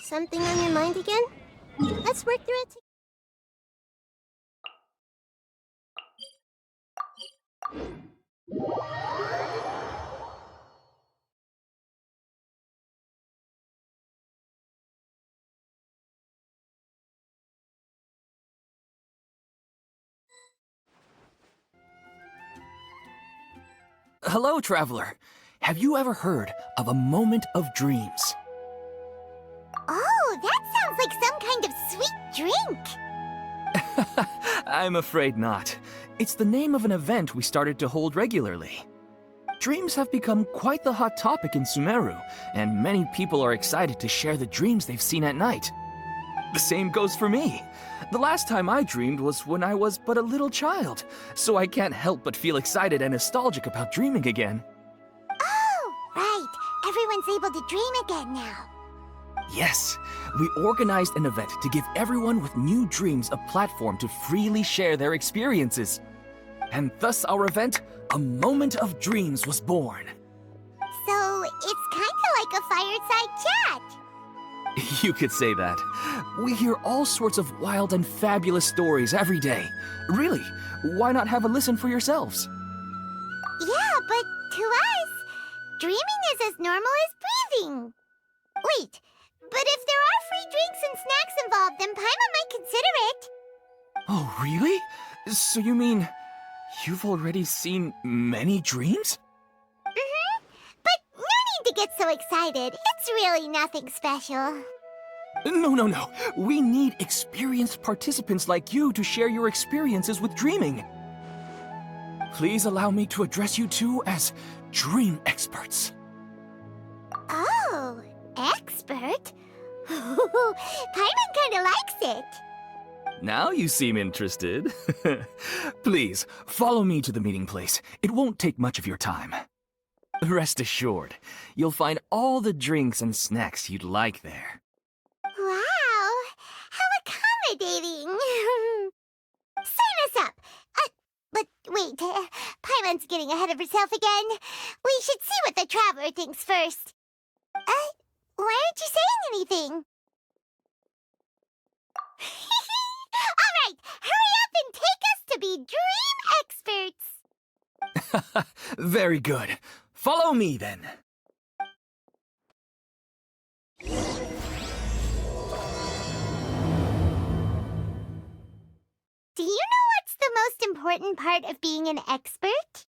Something on your mind again? Let's work through it. Hello, traveler. Have you ever heard of a moment of dreams? Oh, that sounds like some kind of sweet drink. I'm afraid not. It's the name of an event we started to hold regularly. Dreams have become quite the hot topic in Sumeru, and many people are excited to share the dreams they've seen at night. The same goes for me. The last time I dreamed was when I was but a little child, so I can't help but feel excited and nostalgic about dreaming again. Oh, right. Everyone's able to dream again now. Yes, we organized an event to give everyone with new dreams a platform to freely share their experiences. And thus our event, A Moment of Dreams, was born. So, it's kinda like a fireside chat. You could say that. We hear all sorts of wild and fabulous stories every day. Really, why not have a listen for yourselves? Yeah, but to us, dreaming is as normal as breathing. Wait, but if there are free drinks and snacks involved, then Paimon might consider it. Oh, really? So you mean you've already seen many dreams? But no need to get so excited. It's really nothing special. No. We need experienced participants like you to share your experiences with dreaming. Please allow me to address you two as dream experts. Oh, expert? Paimon kinda likes it. Now you seem interested. Please, follow me to the meeting place. It won't take much of your time. Rest assured, you'll find all the drinks and snacks you'd like there. Wow, how accommodating. Sign us up. But wait, Paimon's getting ahead of herself again. We should see what the traveler thinks first. Why aren't you saying anything? All right, hurry up and take us to be dream experts. Very good. Follow me then. Do you know what's the most important part of being an expert?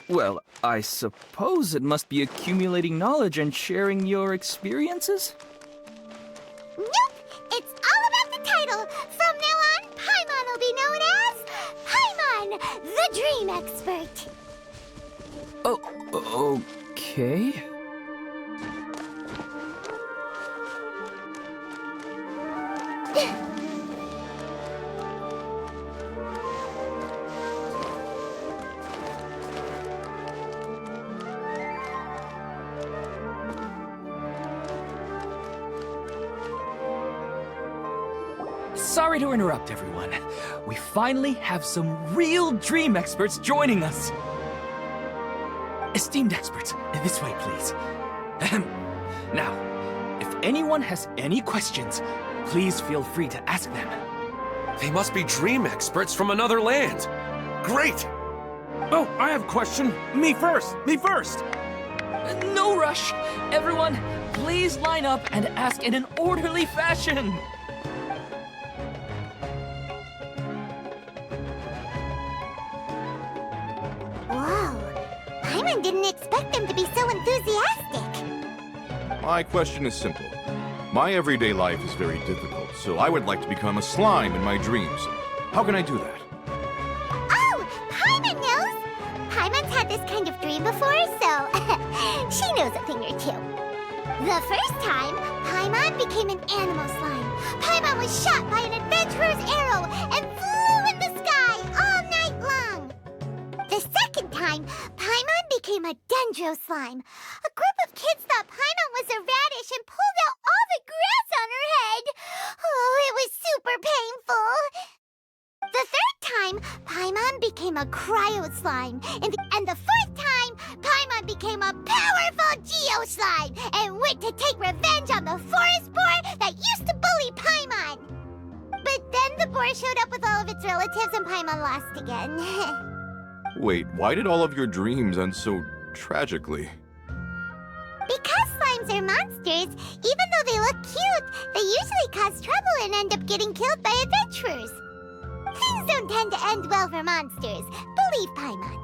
Well, I suppose it must be accumulating knowledge and sharing your experiences? Nope! It's all about the title! From now on, Paimon will be known as Paimon, the Dream Expert! Oh, okay. Sorry to interrupt, everyone. We finally have some real dream experts joining us. Esteemed experts, this way, please. Now, if anyone has any questions, please feel free to ask them. They must be dream experts from another land. Great! Oh, I have a question. Me first! No rush. Everyone, please line up and ask in an orderly fashion. Whoa, Paimon didn't expect them to be so enthusiastic. My question is simple. My everyday life is very difficult, so I would like to become a slime in my dreams. How can I do that? Oh, Paimon knows! Paimon's had this kind of dream before, so she knows a thing or two. The first time, Paimon became an animal slime. Paimon was shot by an adventurer's arrow and flew in the sky! Dendro Slime. A group of kids thought Paimon was a radish and pulled out all the grass on her head. Oh, it was super painful. The third time, Paimon became a cryo slime. And the fourth time, Paimon became a powerful Geo Slime and went to take revenge on the forest boar that used to bully Paimon. But then the boar showed up with all of its relatives and Paimon lost again. Wait, why did all of your dreams end so tragically? Because slimes are monsters, even though they look cute, they usually cause trouble and end up getting killed by adventurers. Things don't tend to end well for monsters. Believe Paimon.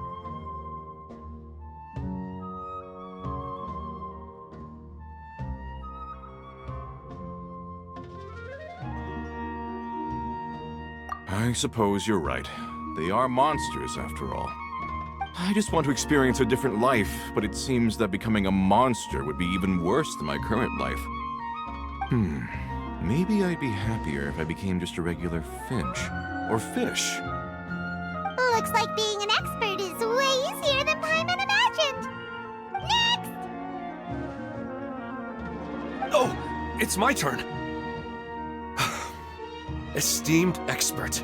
I suppose you're right. They are monsters, after all. I just want to experience a different life, but it seems that becoming a monster would be even worse than my current life. Maybe I'd be happier if I became just a regular finch. Or fish. Looks like being an expert is way easier than Paimon imagined. Next! Oh, it's my turn. Esteemed expert,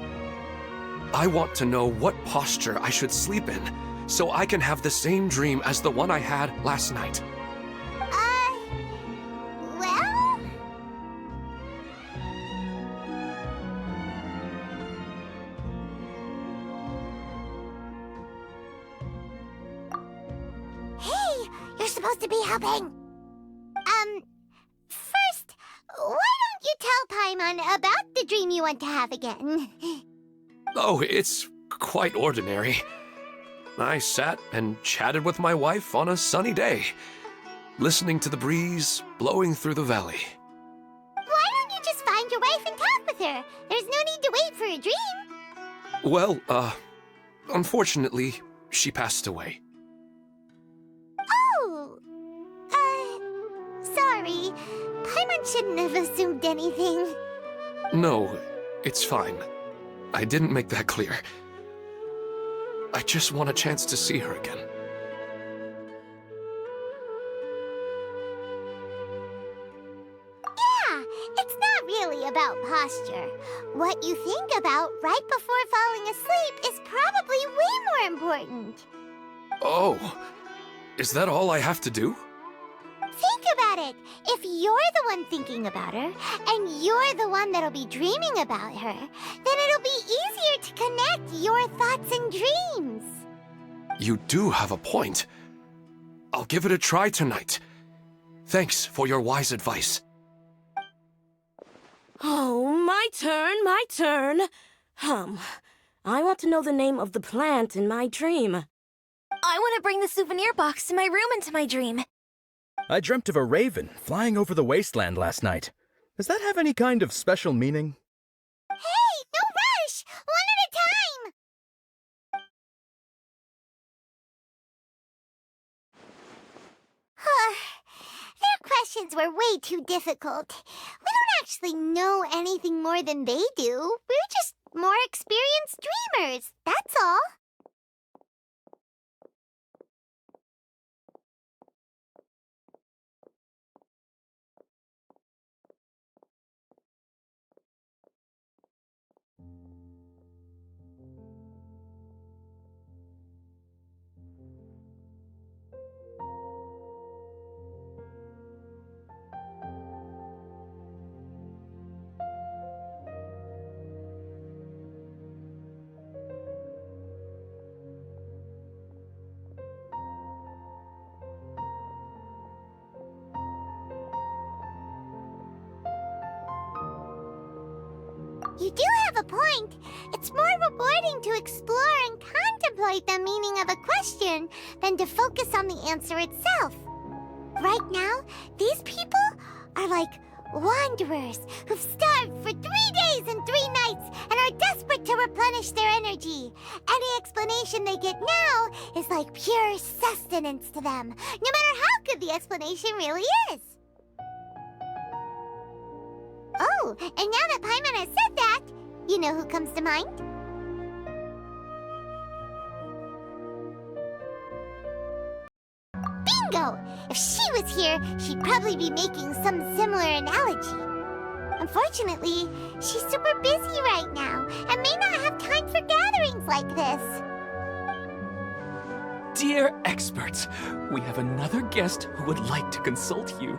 I want to know what posture I should sleep in so I can have the same dream as the one I had last night. Well? Hey, you're supposed to be helping. First, why don't you tell Paimon about the dream you want to have again? Oh, it's quite ordinary. I sat and chatted with my wife on a sunny day, listening to the breeze blowing through the valley. Why don't you just find your wife and talk with her? There's no need to wait for a dream. Well, unfortunately, she passed away. Oh, sorry. Paimon shouldn't have assumed anything. No, it's fine. I didn't make that clear. I just want a chance to see her again. Yeah, it's not really about posture. What you think about right before falling asleep is probably way more important. Oh, is that all I have to do? Think about it. If you're the one thinking about her, and you're the one that'll be dreaming about her, then it'll be easier to connect your thoughts and dreams. You do have a point. I'll give it a try tonight. Thanks for your wise advice. Oh, my turn. I want to know the name of the plant in my dream. I want to bring the souvenir box to my room into my dream. I dreamt of a raven flying over the wasteland last night. Does that have any kind of special meaning? Hey, no rush! One at a time! Their questions were way too difficult. We don't actually know anything more than they do. We're just more experienced dreamers, that's all. You do have a point. It's more rewarding to explore and contemplate the meaning of a question than to focus on the answer itself. Right now, these people are like wanderers who've starved for 3 days and 3 nights and are desperate to replenish their energy. Any explanation they get now is like pure sustenance to them, no matter how good the explanation really is. Oh, and now that Paimon has said that, you know who comes to mind? Bingo! If she was here, she'd probably be making some similar analogy. Unfortunately, she's super busy right now and may not have time for gatherings like this. Dear experts, we have another guest who would like to consult you.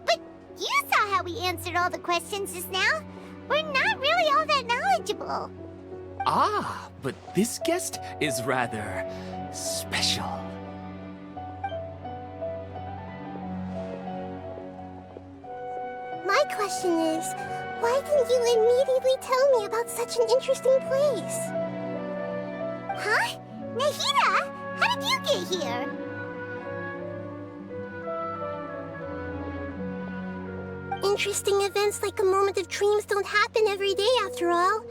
But you saw how we answered all the questions just now. We're not really all that knowledgeable. Ah, but this guest is rather special. My question is, why didn't you immediately tell me about such an interesting place? Huh? Nahida, how did you get here? Interesting events like a moment of dreams don't happen every day after all.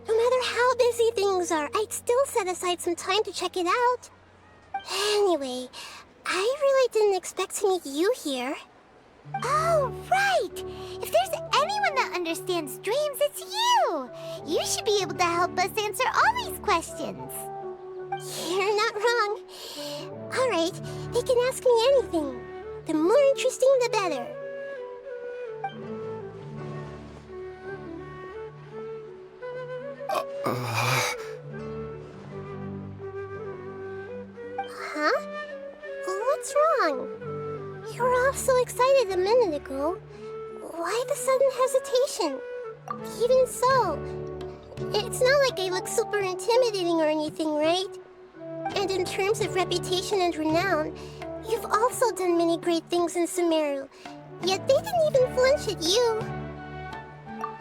No matter how busy things are, I'd still set aside some time to check it out. Anyway, I really didn't expect to meet you here. Oh, right! If there's anyone that understands dreams, it's you! You should be able to help us answer all these questions. You're not wrong. Alright, they can ask me anything. The more interesting, the better. Huh? What's wrong? You were all so excited a minute ago. Why the sudden hesitation? Even so, it's not like I look super intimidating or anything, right? And in terms of reputation and renown, you've also done many great things in Sumeru, yet they didn't even flinch at you.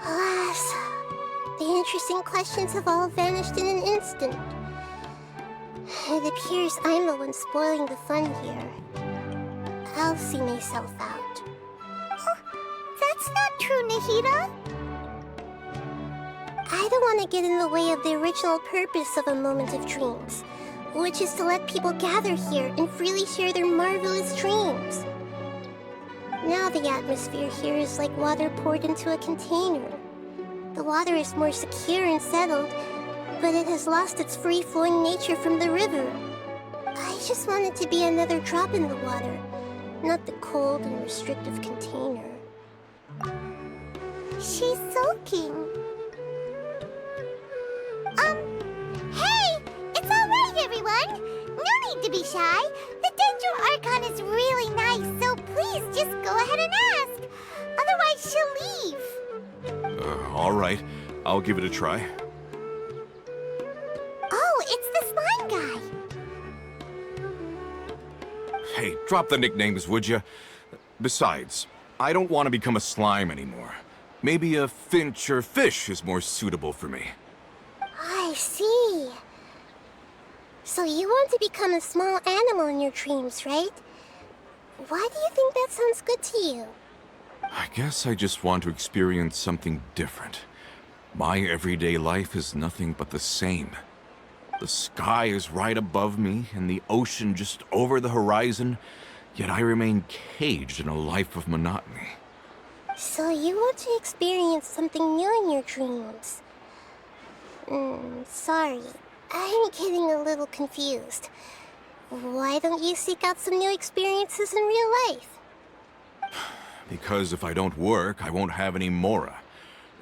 Alas, the interesting questions have all vanished in an instant. It appears I'm the one spoiling the fun here. I'll see myself out. That's not true, Nahida. I don't want to get in the way of the original purpose of a moment of dreams, which is to let people gather here and freely share their marvelous dreams. Now the atmosphere here is like water poured into a container. The water is more secure and settled, but it has lost its free-flowing nature from the river. I just want it to be another drop in the water, not the cold and restrictive container. She's sulking. Hey! It's alright, everyone! No need to be shy. The Dendro Archon is really nice, so please just go ahead and ask. Otherwise, she'll leave. All right. I'll give it a try. Oh, it's the slime guy. Hey, drop the nicknames, would you? Besides, I don't want to become a slime anymore. Maybe a finch or fish is more suitable for me. I see. So you want to become a small animal in your dreams, right? Why do you think that sounds good to you? I guess I just want to experience something different. My everyday life is nothing but the same. The sky is right above me and the ocean just over the horizon, yet I remain caged in a life of monotony. So you want to experience something new in your dreams? Sorry. I'm getting a little confused. Why don't you seek out some new experiences in real life? Because if I don't work, I won't have any mora.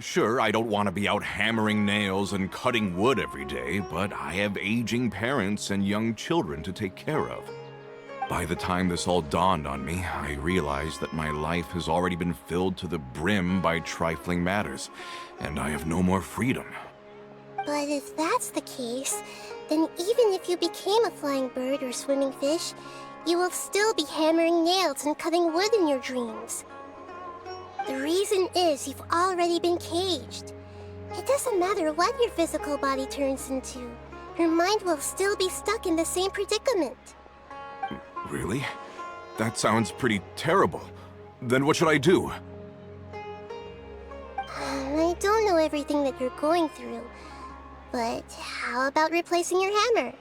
Sure, I don't want to be out hammering nails and cutting wood every day, but I have aging parents and young children to take care of. By the time this all dawned on me, I realized that my life has already been filled to the brim by trifling matters, and I have no more freedom. But if that's the case, then even if you became a flying bird or swimming fish, you will still be hammering nails and cutting wood in your dreams. The reason is you've already been caged. It doesn't matter what your physical body turns into. Your mind will still be stuck in the same predicament. Really? That sounds pretty terrible. Then what should I do? I don't know everything that you're going through, but how about replacing your hammer?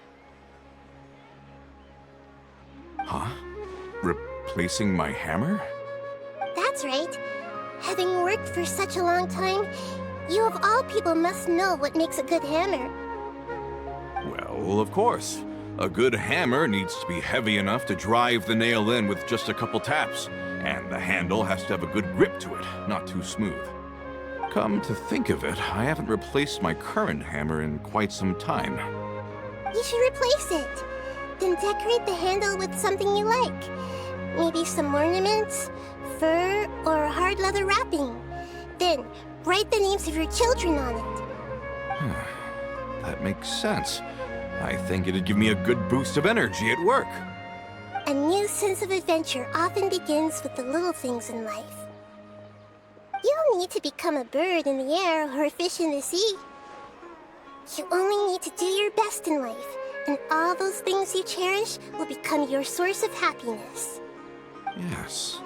Huh? Replacing my hammer? That's right. Having worked for such a long time, you of all people must know what makes a good hammer. Well, of course. A good hammer needs to be heavy enough to drive the nail in with just a couple taps, and the handle has to have a good grip to it, not too smooth. Come to think of it, I haven't replaced my current hammer in quite some time. You should replace it. Then decorate the handle with something you like. Maybe some ornaments, fur, or hard leather wrapping. Then write the names of your children on it. That makes sense. I think it'd give me a good boost of energy at work. A new sense of adventure often begins with the little things in life. You don't need to become a bird in the air or a fish in the sea. You only need to do your best in life, and all those things you cherish will become your source of happiness. Yes.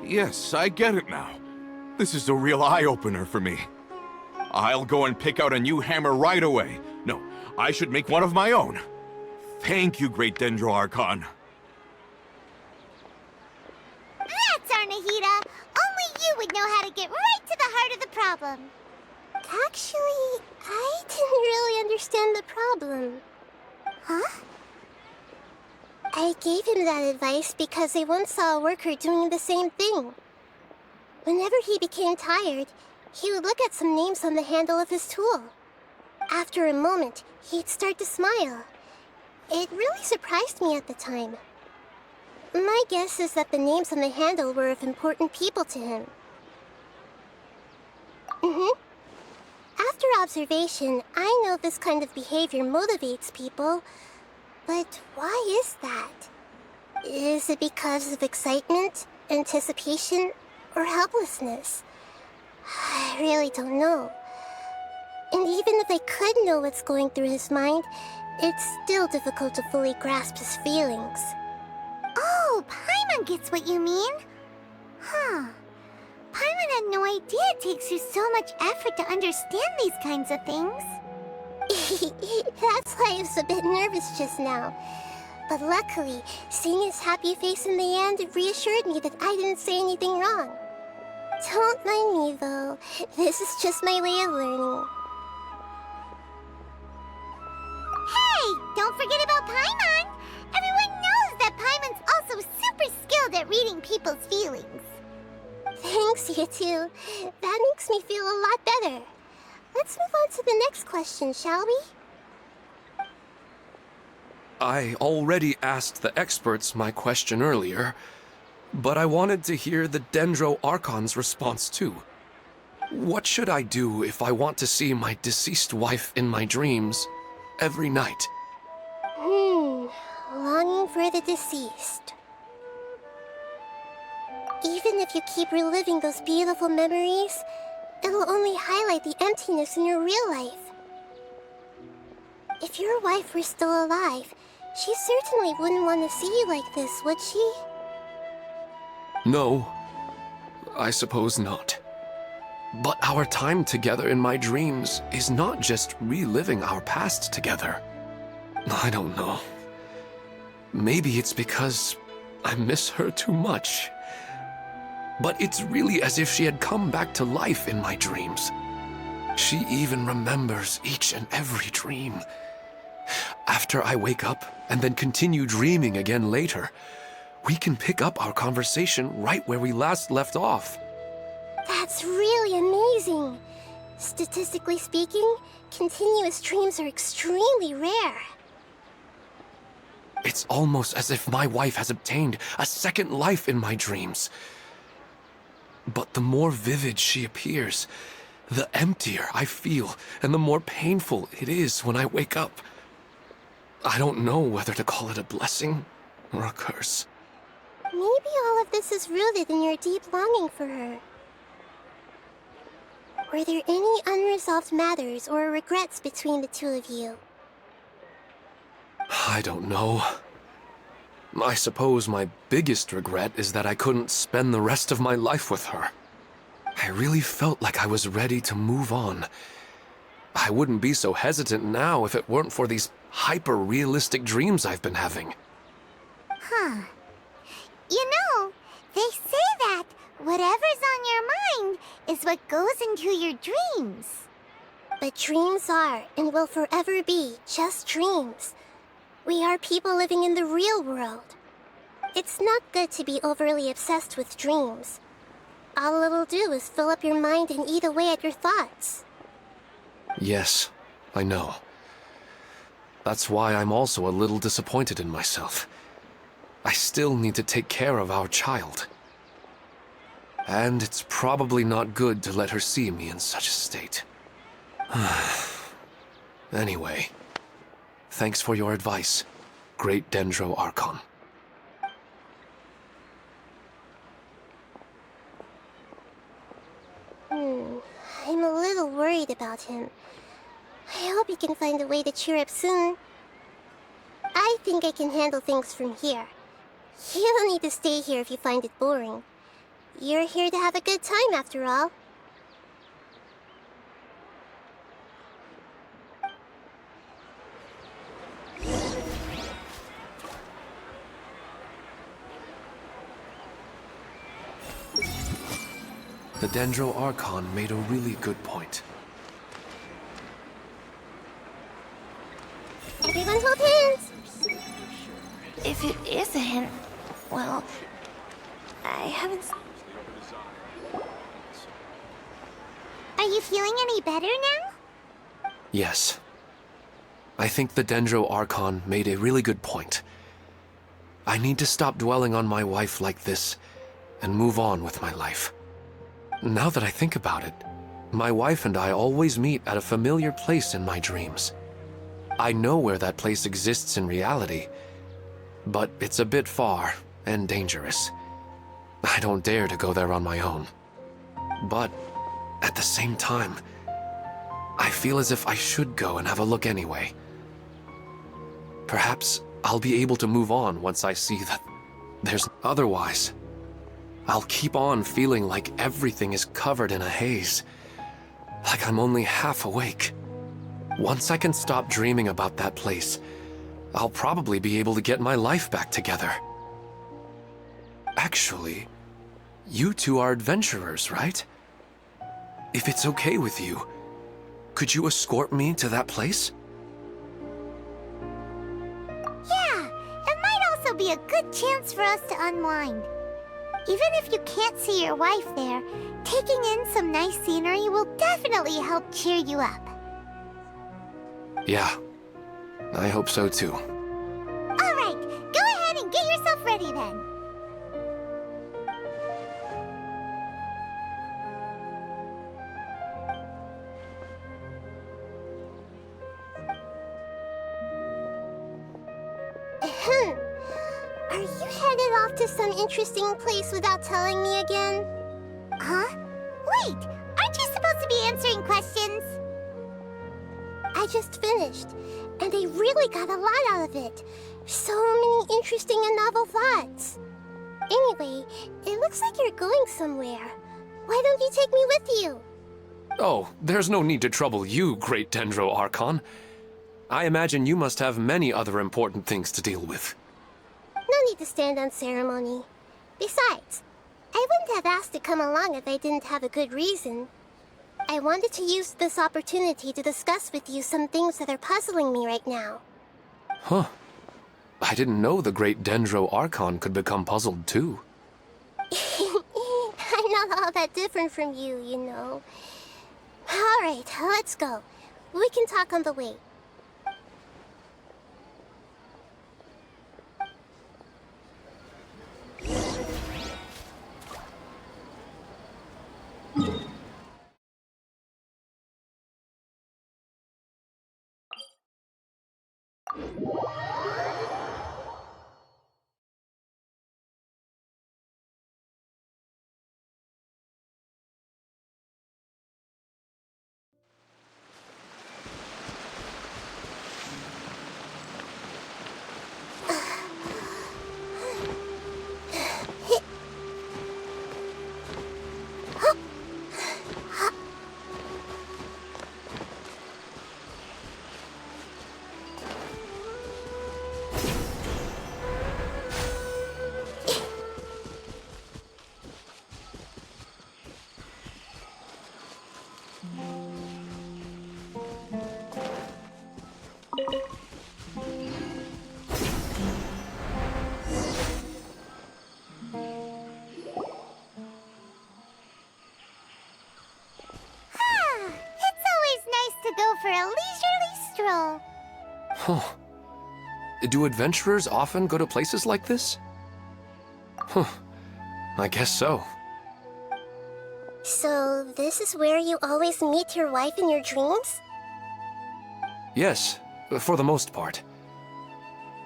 Yes, I get it now. This is a real eye-opener for me. I'll go and pick out a new hammer right away. No, I should make one of my own. Thank you, Great Dendro Archon. That's our Nahida. Only you would know how to get right to the heart of the problem. Actually, I didn't really understand the problem. Huh? I gave him that advice because I once saw a worker doing the same thing. Whenever he became tired, he would look at some names on the handle of his tool. After a moment, he'd start to smile. It really surprised me at the time. My guess is that the names on the handle were of important people to him. After observation, I know this kind of behavior motivates people. But why is that? Is it because of excitement, anticipation, or helplessness? I really don't know. And even if I could know what's going through his mind, it's still difficult to fully grasp his feelings. Oh, Paimon gets what you mean. Huh. Paimon had no idea it takes you so much effort to understand these kinds of things. That's why I was a bit nervous just now. But luckily, seeing his happy face in the end reassured me that I didn't say anything wrong. Don't mind me, though. This is just my way of learning. Hey! Don't forget about Paimon! Everyone knows that Paimon's also super skilled at reading people's feelings. Thanks, you two. That makes me feel a lot better. Let's move on to the next question, shall we? I already asked the experts my question earlier, but I wanted to hear the Dendro Archon's response too. What should I do if I want to see my deceased wife in my dreams every night? Longing for the deceased. Even if you keep reliving those beautiful memories, it'll only highlight the emptiness in your real life. If your wife were still alive, she certainly wouldn't want to see you like this, would she? No, I suppose not. But our time together in my dreams is not just reliving our past together. I don't know. Maybe it's because I miss her too much. But it's really as if she had come back to life in my dreams. She even remembers each and every dream. After I wake up and then continue dreaming again later, we can pick up our conversation right where we last left off. That's really amazing. Statistically speaking, continuous dreams are extremely rare. It's almost as if my wife has obtained a second life in my dreams. But the more vivid she appears, the emptier I feel and the more painful it is when I wake up. I don't know whether to call it a blessing or a curse. Maybe all of this is rooted in your deep longing for her. Were there any unresolved matters or regrets between the two of you? I don't know. I suppose my biggest regret is that I couldn't spend the rest of my life with her. I really felt like I was ready to move on. I wouldn't be so hesitant now if it weren't for these hyper-realistic dreams I've been having. Huh. You know, they say that whatever's on your mind is what goes into your dreams. But dreams are and will forever be just dreams. We are people living in the real world. It's not good to be overly obsessed with dreams. All it'll do is fill up your mind and eat away at your thoughts. Yes, I know. That's why I'm also a little disappointed in myself. I still need to take care of our child. And it's probably not good to let her see me in such a state. Anyway, thanks for your advice, Great Dendro Archon. I'm a little worried about him. I hope he can find a way to cheer up soon. I think I can handle things from here. You don't need to stay here if you find it boring. You're here to have a good time, after all. The Dendro Archon made a really good point. Everyone hold hands! If it is a hint, well, I haven't... Are you feeling any better now? Yes. I think the Dendro Archon made a really good point. I need to stop dwelling on my wife like this and move on with my life. Now that I think about it, my wife and I always meet at a familiar place in my dreams. I know where that place exists in reality, but it's a bit far and dangerous. I don't dare to go there on my own. But at the same time, I feel as if I should go and have a look anyway. Perhaps I'll be able to move on once I see that there's... Otherwise, I'll keep on feeling like everything is covered in a haze. Like I'm only half awake. Once I can stop dreaming about that place, I'll probably be able to get my life back together. Actually, you two are adventurers, right? If it's okay with you, could you escort me to that place? Yeah, it might also be a good chance for us to unwind. Even if you can't see your wife there, taking in some nice scenery will definitely help cheer you up. Yeah, I hope so too. All right, go ahead and get yourself ready then. Are you headed off to some interesting place without telling me again? Huh? Wait, aren't you supposed to be answering questions? I just finished, and I really got a lot out of it. So many interesting and novel thoughts. Anyway, it looks like you're going somewhere. Why don't you take me with you? Oh, there's no need to trouble you, Great Dendro Archon. I imagine you must have many other important things to deal with. No need to stand on ceremony. Besides, I wouldn't have asked to come along if I didn't have a good reason. I wanted to use this opportunity to discuss with you some things that are puzzling me right now. Huh. I didn't know the Great Dendro Archon could become puzzled too. I'm not all that different from you, you know. Alright, let's go. We can talk on the way. natural. Huh. Do adventurers often go to places like this? Huh. I guess so. So, this is where you always meet your wife in your dreams? Yes, for the most part.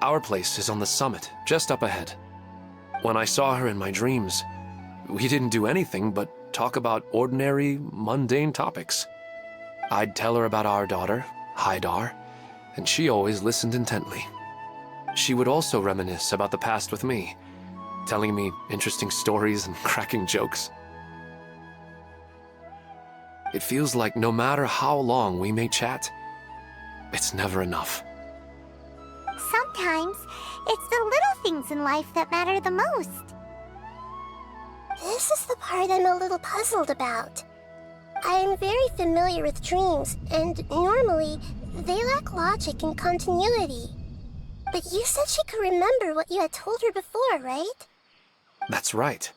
Our place is on the summit, just up ahead. When I saw her in my dreams, we didn't do anything but talk about ordinary, mundane topics. I'd tell her about our daughter, Haidar, and she always listened intently. She would also reminisce about the past with me, telling me interesting stories and cracking jokes. It feels like no matter how long we may chat, it's never enough. Sometimes, it's the little things in life that matter the most. This is the part I'm a little puzzled about. I am very familiar with dreams, and normally, they lack logic and continuity. But you said she could remember what you had told her before, right? That's right.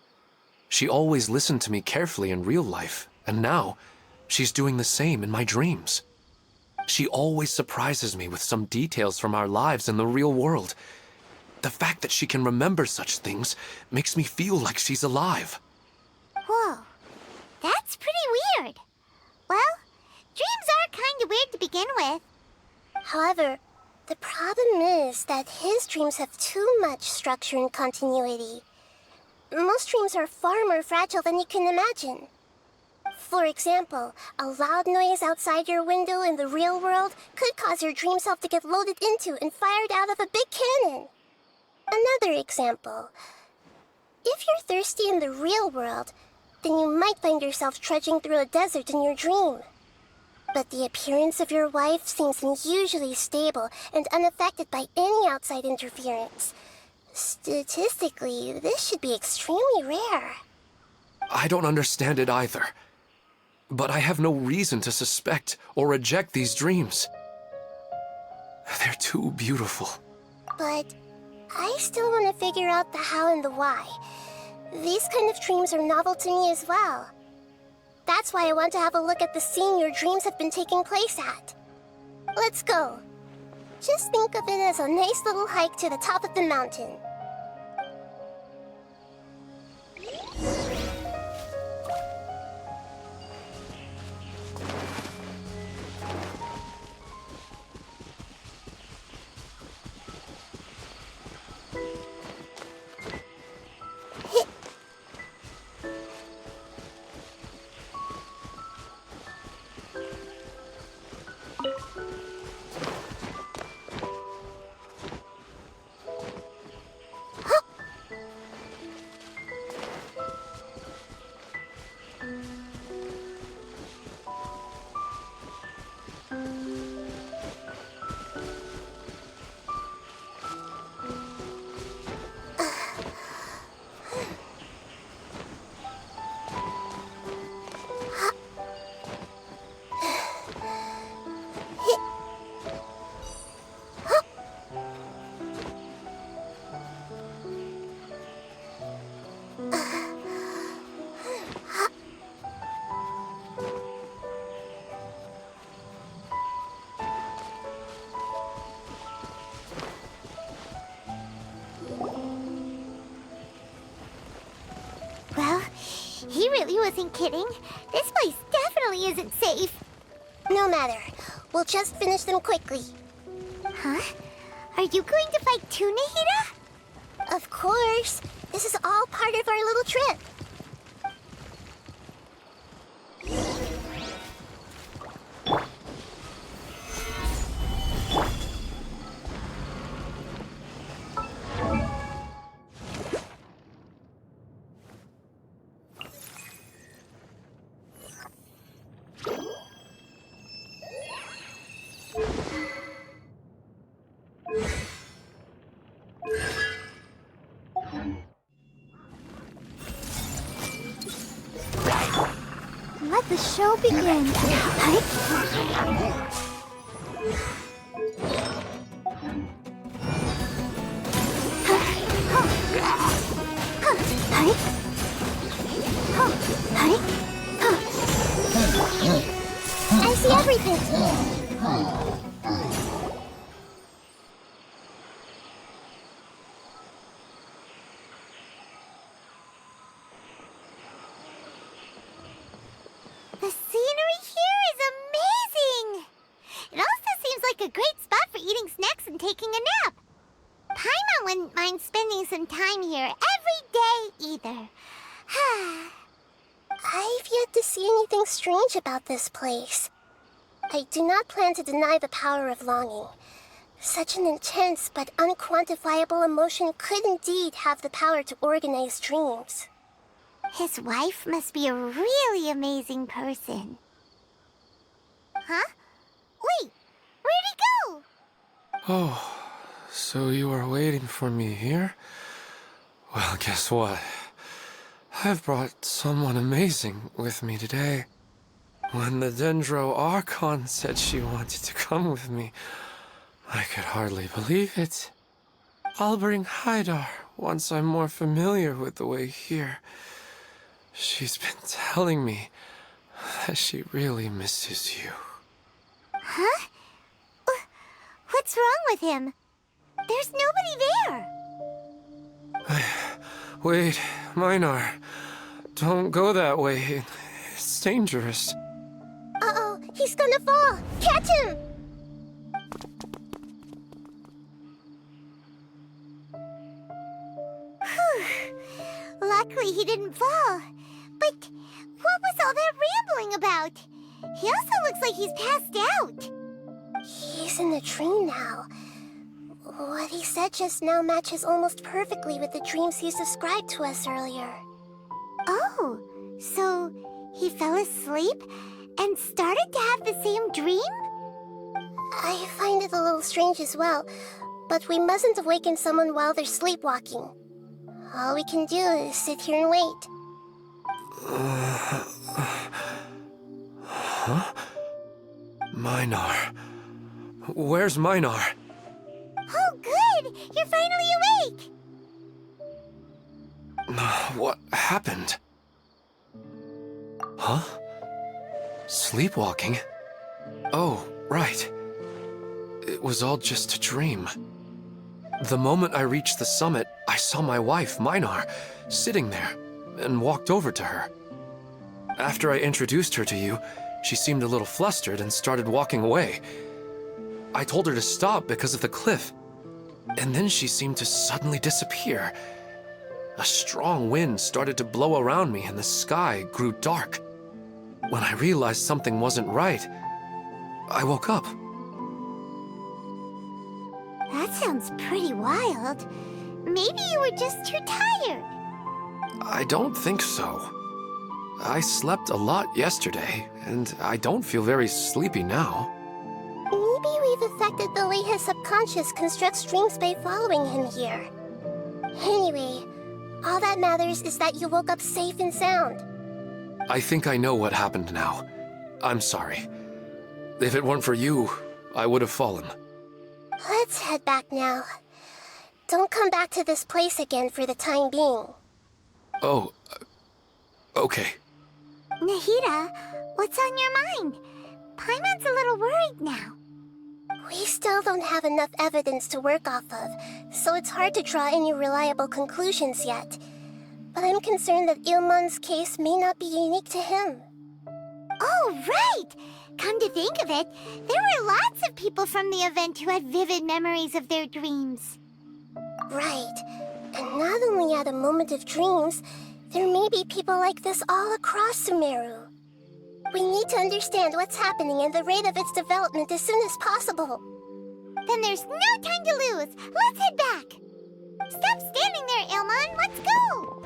She always listened to me carefully in real life, and now, she's doing the same in my dreams. She always surprises me with some details from our lives in the real world. The fact that she can remember such things makes me feel like she's alive. Whoa, that's pretty weird. Well, dreams are kind of weird to begin with. However, the problem is that his dreams have too much structure and continuity. Most dreams are far more fragile than you can imagine. For example, a loud noise outside your window in the real world could cause your dream self to get loaded into and fired out of a big cannon. Another example. If you're thirsty in the real world, then you might find yourself trudging through a desert in your dream. But the appearance of your wife seems unusually stable and unaffected by any outside interference. Statistically, this should be extremely rare. I don't understand it either. But I have no reason to suspect or reject these dreams. They're too beautiful. But I still want to figure out the how and the why. These kind of dreams are novel to me as well. That's why I want to have a look at the scene your dreams have been taking place at. Let's go. Just think of it as a nice little hike to the top of the mountain. Well, he really wasn't kidding. This place definitely isn't safe. No matter. We'll just finish them quickly. Huh? Are you going to fight too, Nahida? Of course. This is all part of our little trip. Let the show begin. Hi. I see everything. The scenery here is amazing! It also seems like a great spot for eating snacks and taking a nap. Paimon wouldn't mind spending some time here every day either. I've yet to see anything strange about this place. I do not plan to deny the power of longing. Such an intense but unquantifiable emotion could indeed have the power to organize dreams. His wife must be a really amazing person. Huh? Wait, where'd he go? Oh, so you are waiting for me here? Well, guess what? I've brought someone amazing with me today. When the Dendro Archon said she wanted to come with me, I could hardly believe it. I'll bring Haidar once I'm more familiar with the way here. She's been telling me that she really misses you. Huh? What's wrong with him? There's nobody there. Wait, Minar. Don't go that way. It's dangerous. Uh-oh, he's gonna fall! Catch him! Luckily he didn't fall. But what was all that rambling about? He also looks like he's passed out. He's in a dream now. What he said just now matches almost perfectly with the dreams he's described to us earlier. Oh, so he fell asleep and started to have the same dream? I find it a little strange as well, but we mustn't awaken someone while they're sleepwalking. All we can do is sit here and wait. Huh? Minar. Where's Minar? Oh, good! You're finally awake! What happened? Huh? Sleepwalking? Oh, right. It was all just a dream. The moment I reached the summit, I saw my wife, Minar, sitting there, and walked over to her. After I introduced her to you, she seemed a little flustered and started walking away. I told her to stop because of the cliff, and then she seemed to suddenly disappear. A strong wind started to blow around me and the sky grew dark. When I realized something wasn't right, I woke up. That sounds pretty wild. Maybe you were just too tired. I don't think so. I slept a lot yesterday, and I don't feel very sleepy now. Maybe we've affected the way his subconscious constructs dreams by following him here. Anyway, all that matters is that you woke up safe and sound. I think I know what happened now. I'm sorry. If it weren't for you, I would have fallen. Let's head back now. Don't come back to this place again for the time being. Oh, okay. Nahida, what's on your mind? Paimon's a little worried now. We still don't have enough evidence to work off of, so it's hard to draw any reliable conclusions yet. But I'm concerned that Ilmon's case may not be unique to him. Oh, right! Come to think of it, there were lots of people from the event who had vivid memories of their dreams. Right. And not only at a moment of dreams, there may be people like this all across Sumeru. We need to understand what's happening and the rate of its development as soon as possible. Then there's no time to lose. Let's head back. Stop standing there, Ilmon. Let's go.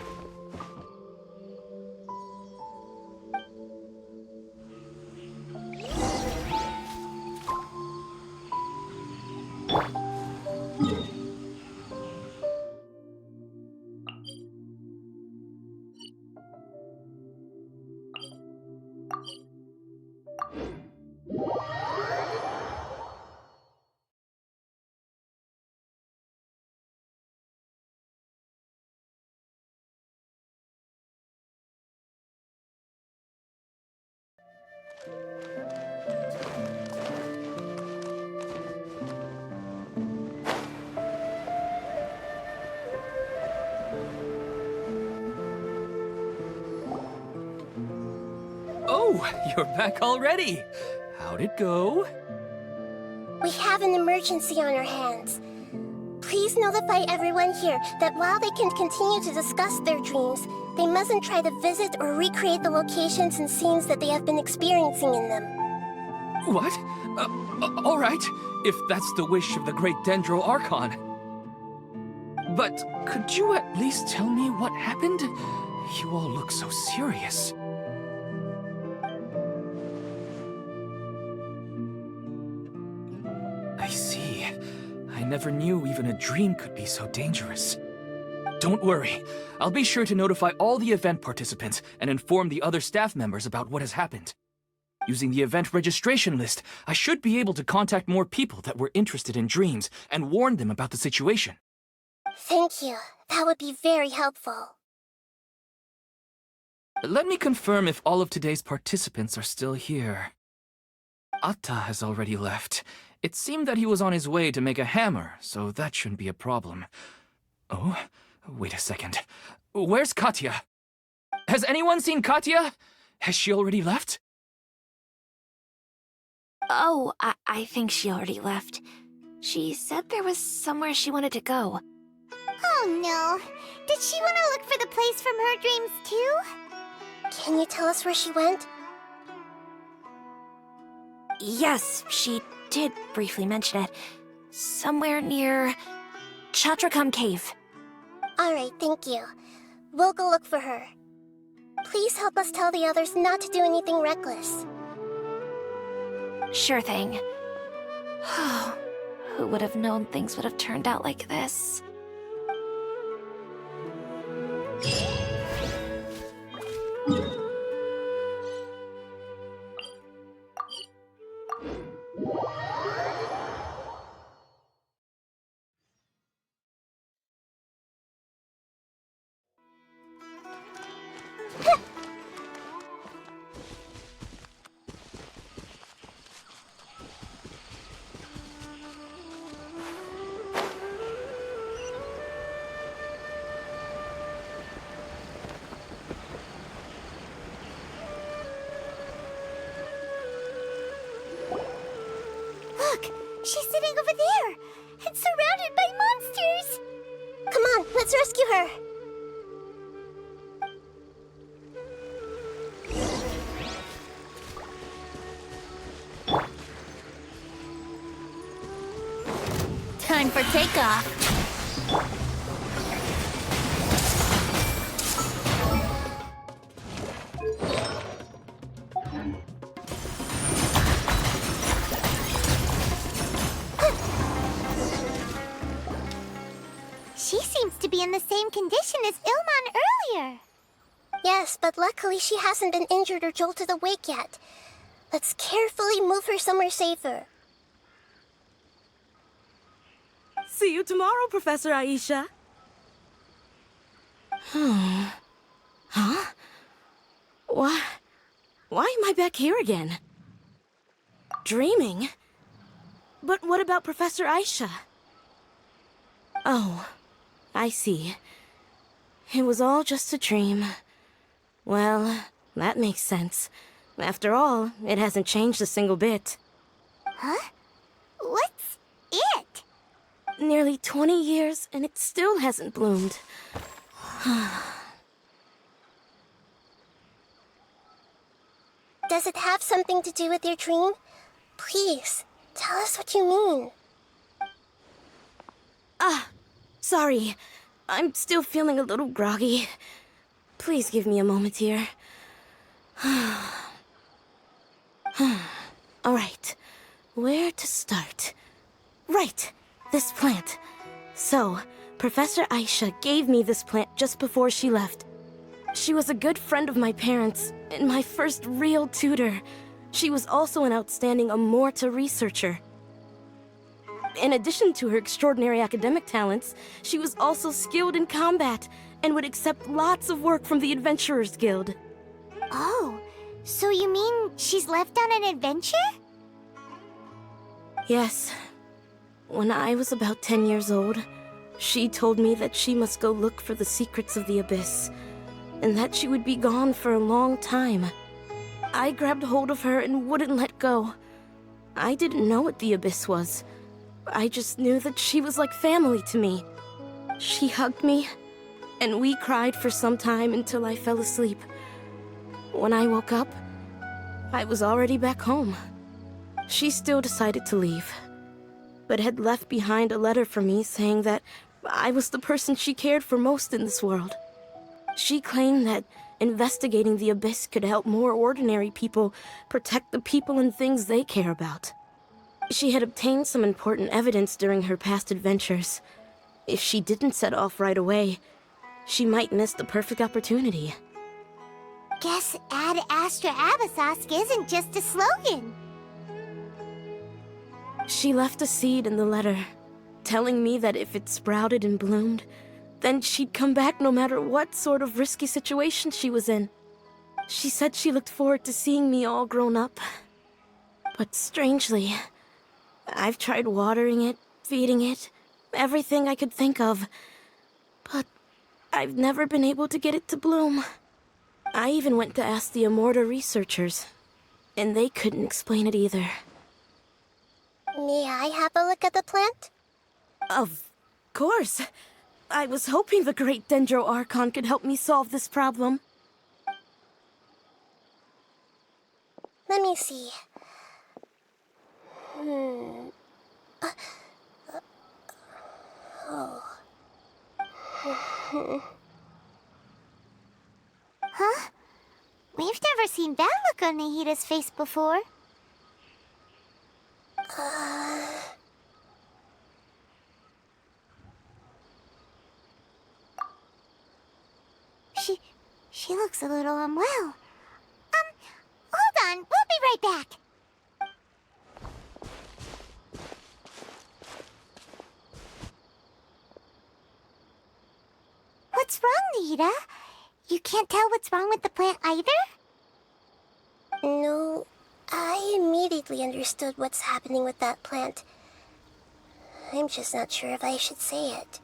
Oh, you're back already. How'd it go? We have an emergency on our hands. Please notify everyone here that while they can continue to discuss their dreams, they mustn't try to visit or recreate the locations and scenes that they have been experiencing in them. What? All right, if that's the wish of the great Dendro Archon. But could you at least tell me what happened? You all look so serious. I see. I never knew even a dream could be so dangerous. Don't worry. I'll be sure to notify all the event participants and inform the other staff members about what has happened. Using the event registration list, I should be able to contact more people that were interested in dreams and warn them about the situation. Thank you. That would be very helpful. Let me confirm if all of today's participants are still here. Atta has already left. It seemed that he was on his way to make a hammer, so that shouldn't be a problem. Oh, wait a second. Where's Katya? Has anyone seen Katya? Has she already left? Oh, I think she already left. She said there was somewhere she wanted to go. Oh no. Did she want to look for the place from her dreams too? Can you tell us where she went? Yes, she did briefly mention it. Somewhere near Chatrakam Cave. Alright, thank you. We'll go look for her. Please help us tell the others not to do anything reckless. Sure thing. Who would have known things would have turned out like this? Look, she's sitting over there and surrounded by monsters. Come on, let's rescue her. Time for takeoff. She seems to be in the same condition as Ilman earlier. Yes, but luckily she hasn't been injured or jolted awake yet. Let's carefully move her somewhere safer. See you tomorrow, Professor Aisha. Huh? Why am I back here again? Dreaming? But what about Professor Aisha? Oh, I see. It was all just a dream. Well, that makes sense. After all, it hasn't changed a single bit. Huh? What's it? Nearly 20 years, and it still hasn't bloomed. Does it have something to do with your dream? Please, tell us what you mean. Sorry. I'm still feeling a little groggy. Please give me a moment here. Alright. Where to start? Right. This plant. So, Professor Aisha gave me this plant just before she left. She was a good friend of my parents, and my first real tutor. She was also an outstanding Amorta researcher. In addition to her extraordinary academic talents, she was also skilled in combat and would accept lots of work from the Adventurers Guild. Oh, so you mean she's left on an adventure? Yes. When I was about 10 years old, she told me that she must go look for the secrets of the Abyss, and that she would be gone for a long time. I grabbed hold of her and wouldn't let go. I didn't know what the abyss was. I just knew that she was like family to me. She hugged me, and we cried for some time until I fell asleep. When I woke up, I was already back home. She still decided to leave, but had left behind a letter for me saying that I was the person she cared for most in this world. She claimed that investigating the abyss could help more ordinary people protect the people and things they care about. She had obtained some important evidence during her past adventures. If she didn't set off right away, she might miss the perfect opportunity. Guess Ad Astra Abyssosque isn't just a slogan. She left a seed in the letter, telling me that if it sprouted and bloomed, then she'd come back no matter what sort of risky situation she was in. She said she looked forward to seeing me all grown up. But strangely, I've tried watering it, feeding it, everything I could think of. But I've never been able to get it to bloom. I even went to ask the Immorta researchers, and they couldn't explain it either. May I have a look at the plant? Of course. I was hoping the Great Dendro Archon could help me solve this problem. Let me see. Huh? We've never seen that look on Nahida's face before. She looks a little unwell. Hold on, we'll be right back. What's wrong, Nahida? You can't tell what's wrong with the plant either? No, I immediately understood what's happening with that plant. I'm just not sure if I should say it.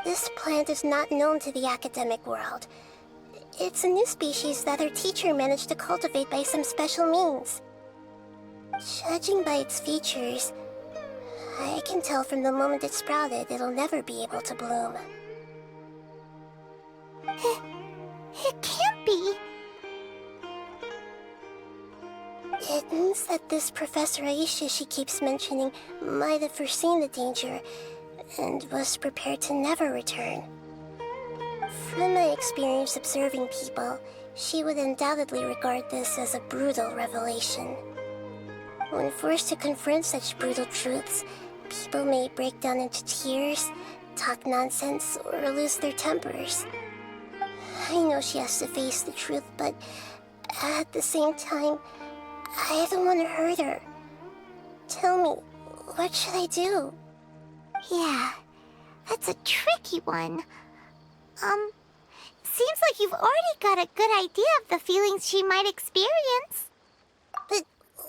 This plant is not known to the academic world. It's a new species that our teacher managed to cultivate by some special means. Judging by its features, I can tell from the moment it sprouted it'll never be able to bloom. It can't be. It means that this Professor Aisha she keeps mentioning might have foreseen the danger and was prepared to never return. From my experience observing people, she would undoubtedly regard this as a brutal revelation. When forced to confront such brutal truths, people may break down into tears, talk nonsense, or lose their tempers. I know she has to face the truth, but at the same time, I don't want to hurt her. Tell me, what should I do? Yeah, that's a tricky one. Seems like you've already got a good idea of the feelings she might experience. But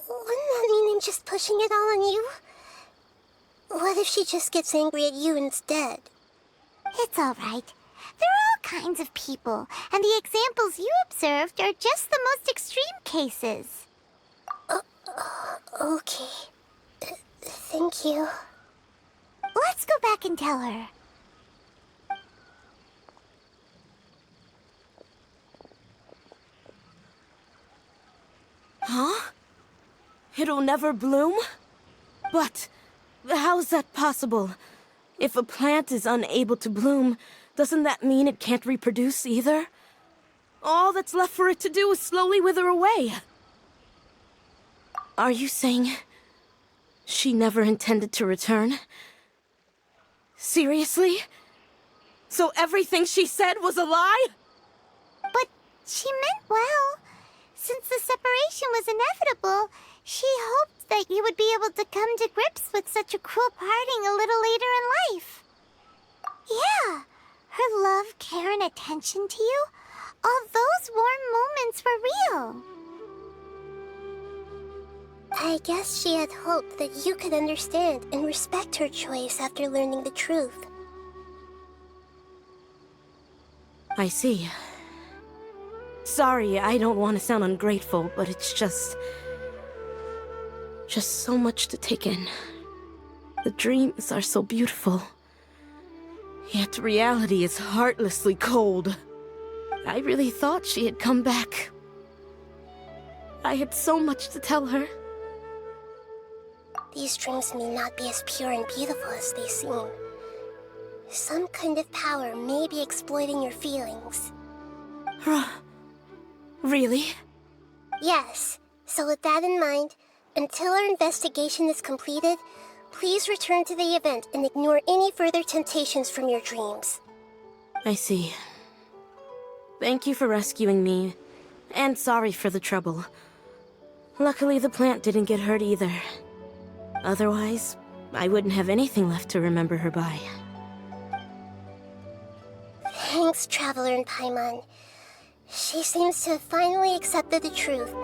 wouldn't that mean I'm just pushing it all on you? What if she just gets angry at you instead? It's all right. There are all kinds of people, and the examples you observed are just the most extreme cases. Okay. Thank you. Let's go back and tell her. Huh? It'll never bloom? But how's that possible? If a plant is unable to bloom, doesn't that mean it can't reproduce either? All that's left for it to do is slowly wither away. Are you saying she never intended to return? Seriously? So everything she said was a lie? But she meant well. Since the separation was inevitable, she hoped that you would be able to come to grips with such a cruel parting a little later in life. Yeah, her love, care, and attention to you, all those warm moments were real. I guess she had hoped that you could understand and respect her choice after learning the truth. I see. Sorry, I don't want to sound ungrateful, but it's just so much to take in. The dreams are so beautiful, yet reality is heartlessly cold. I really thought she had come back. I had so much to tell her. These dreams may not be as pure and beautiful as they seem. Some kind of power may be exploiting your feelings. Really? Yes. So with that in mind, until our investigation is completed, please return to the event and ignore any further temptations from your dreams. I see. Thank you for rescuing me, and sorry for the trouble. Luckily, the plant didn't get hurt either. Otherwise, I wouldn't have anything left to remember her by. Thanks, Traveler and Paimon. She seems to have finally accepted the truth,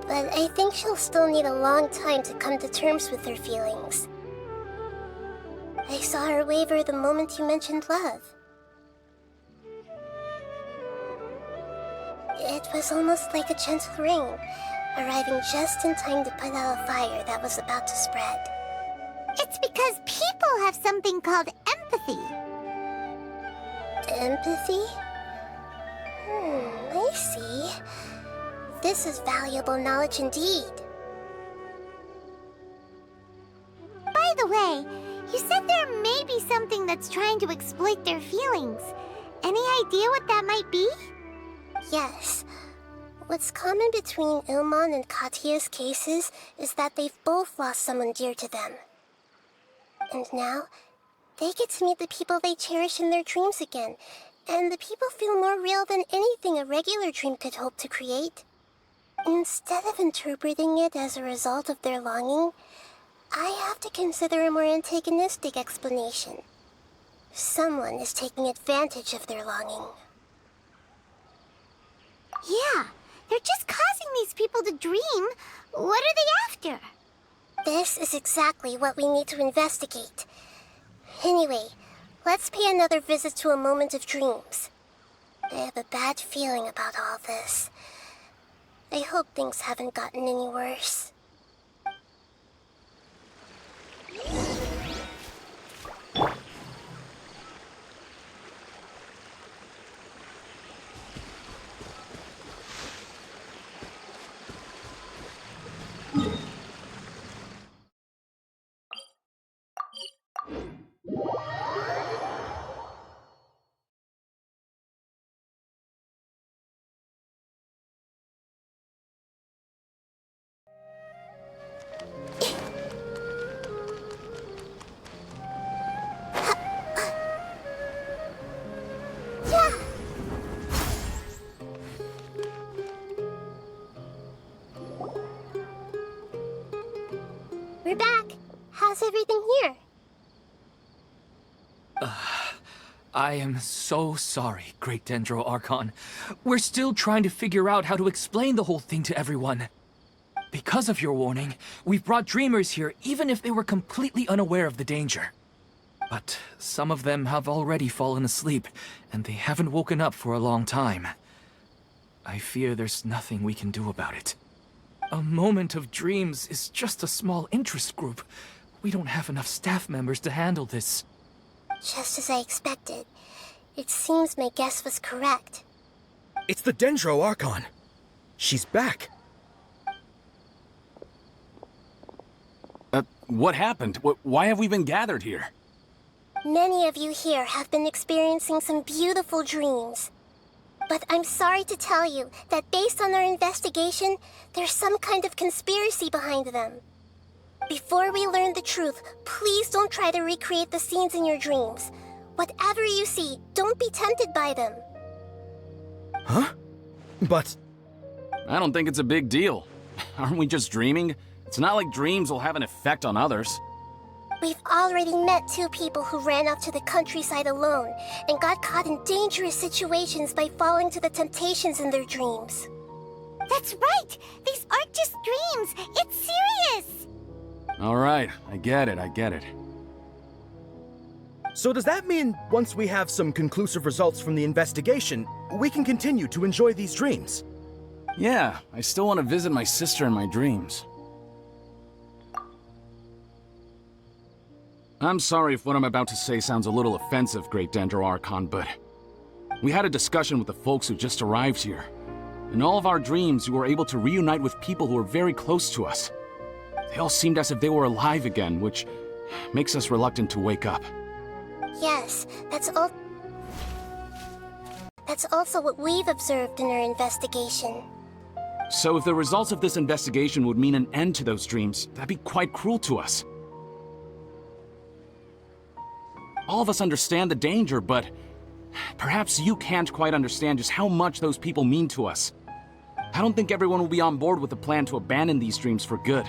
but I think she'll still need a long time to come to terms with her feelings. I saw her waver the moment you mentioned love. It was almost like a gentle rain, arriving just in time to put out a fire that was about to spread. It's because people have something called empathy. Empathy? I see. This is valuable knowledge indeed. By the way, you said there may be something that's trying to exploit their feelings. Any idea what that might be? Yes. What's common between Ilmon and Katya's cases is that they've both lost someone dear to them. And now, they get to meet the people they cherish in their dreams again, and the people feel more real than anything a regular dream could hope to create. Instead of interpreting it as a result of their longing, I have to consider a more antagonistic explanation. Someone is taking advantage of their longing. Yeah, they're just causing these people to dream. What are they after? This is exactly what we need to investigate. Anyway, let's pay another visit to a moment of dreams. I have a bad feeling about all this. I hope things haven't gotten any worse. We're back. How's everything here? I am so sorry, Great Dendro Archon. We're still trying to figure out how to explain the whole thing to everyone. Because of your warning, we've brought dreamers here even if they were completely unaware of the danger. But some of them have already fallen asleep, and they haven't woken up for a long time. I fear there's nothing we can do about it. A moment of dreams is just a small interest group. We don't have enough staff members to handle this. Just as I expected. It seems my guess was correct. It's the Dendro Archon. She's back. What happened? Why have we been gathered here? Many of you here have been experiencing some beautiful dreams. But I'm sorry to tell you that based on our investigation, there's some kind of conspiracy behind them. Before we learn the truth, please don't try to recreate the scenes in your dreams. Whatever you see, don't be tempted by them. Huh? But... I don't think it's a big deal. Aren't we just dreaming? It's not like dreams will have an effect on others. We've already met 2 people who ran off to the countryside alone and got caught in dangerous situations by falling to the temptations in their dreams. That's right! These aren't just dreams! It's serious! All right, I get it. So does that mean once we have some conclusive results from the investigation, we can continue to enjoy these dreams. Yeah, I still want to visit my sister in my dreams. I'm sorry if what I'm about to say sounds a little offensive, Great Dendro Archon, but we had a discussion with the folks who just arrived here. In all of our dreams, we were able to reunite with people who were very close to us. They all seemed as if they were alive again, which makes us reluctant to wake up. Yes, that's also what we've observed in our investigation. So if the results of this investigation would mean an end to those dreams, that'd be quite cruel to us. All of us understand the danger, but perhaps you can't quite understand just how much those people mean to us. I don't think everyone will be on board with the plan to abandon these dreams for good.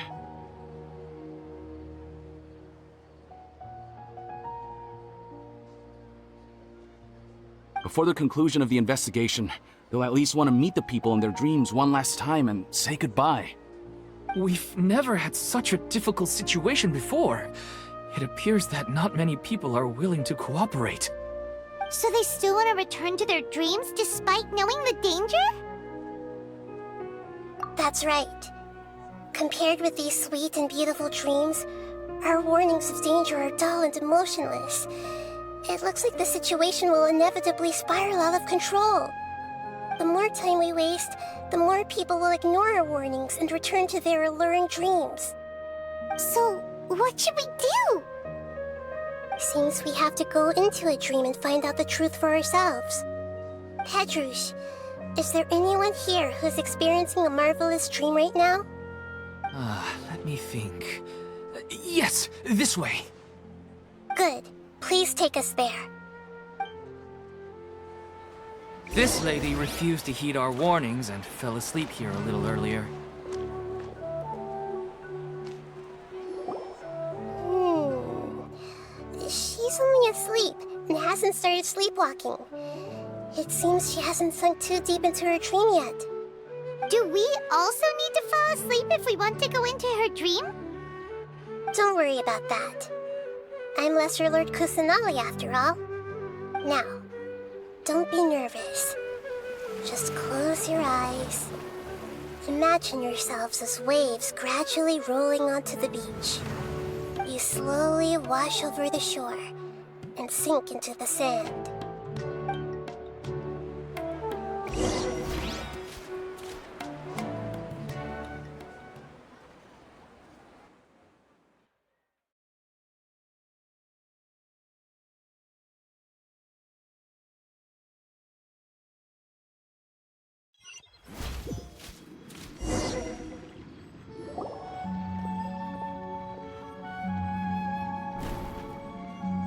Before the conclusion of the investigation, they'll at least want to meet the people in their dreams one last time and say goodbye. We've never had such a difficult situation before. It appears that not many people are willing to cooperate. So they still want to return to their dreams despite knowing the danger? That's right. Compared with these sweet and beautiful dreams, our warnings of danger are dull and emotionless. It looks like the situation will inevitably spiral out of control. The more time we waste, the more people will ignore our warnings and return to their alluring dreams. So, what should we do? Seems we have to go into a dream and find out the truth for ourselves. Pedrush, is there anyone here who's experiencing a marvelous dream right now? Let me think. Yes, this way. Good. Please take us there. This lady refused to heed our warnings and fell asleep here a little earlier. She's only asleep and hasn't started sleepwalking. It seems she hasn't sunk too deep into her dream yet. Do we also need to fall asleep if we want to go into her dream? Don't worry about that. I'm Lesser Lord Kusanali after all. Now, don't be nervous. Just close your eyes. Imagine yourselves as waves gradually rolling onto the beach. You slowly wash over the shore and sink into the sand.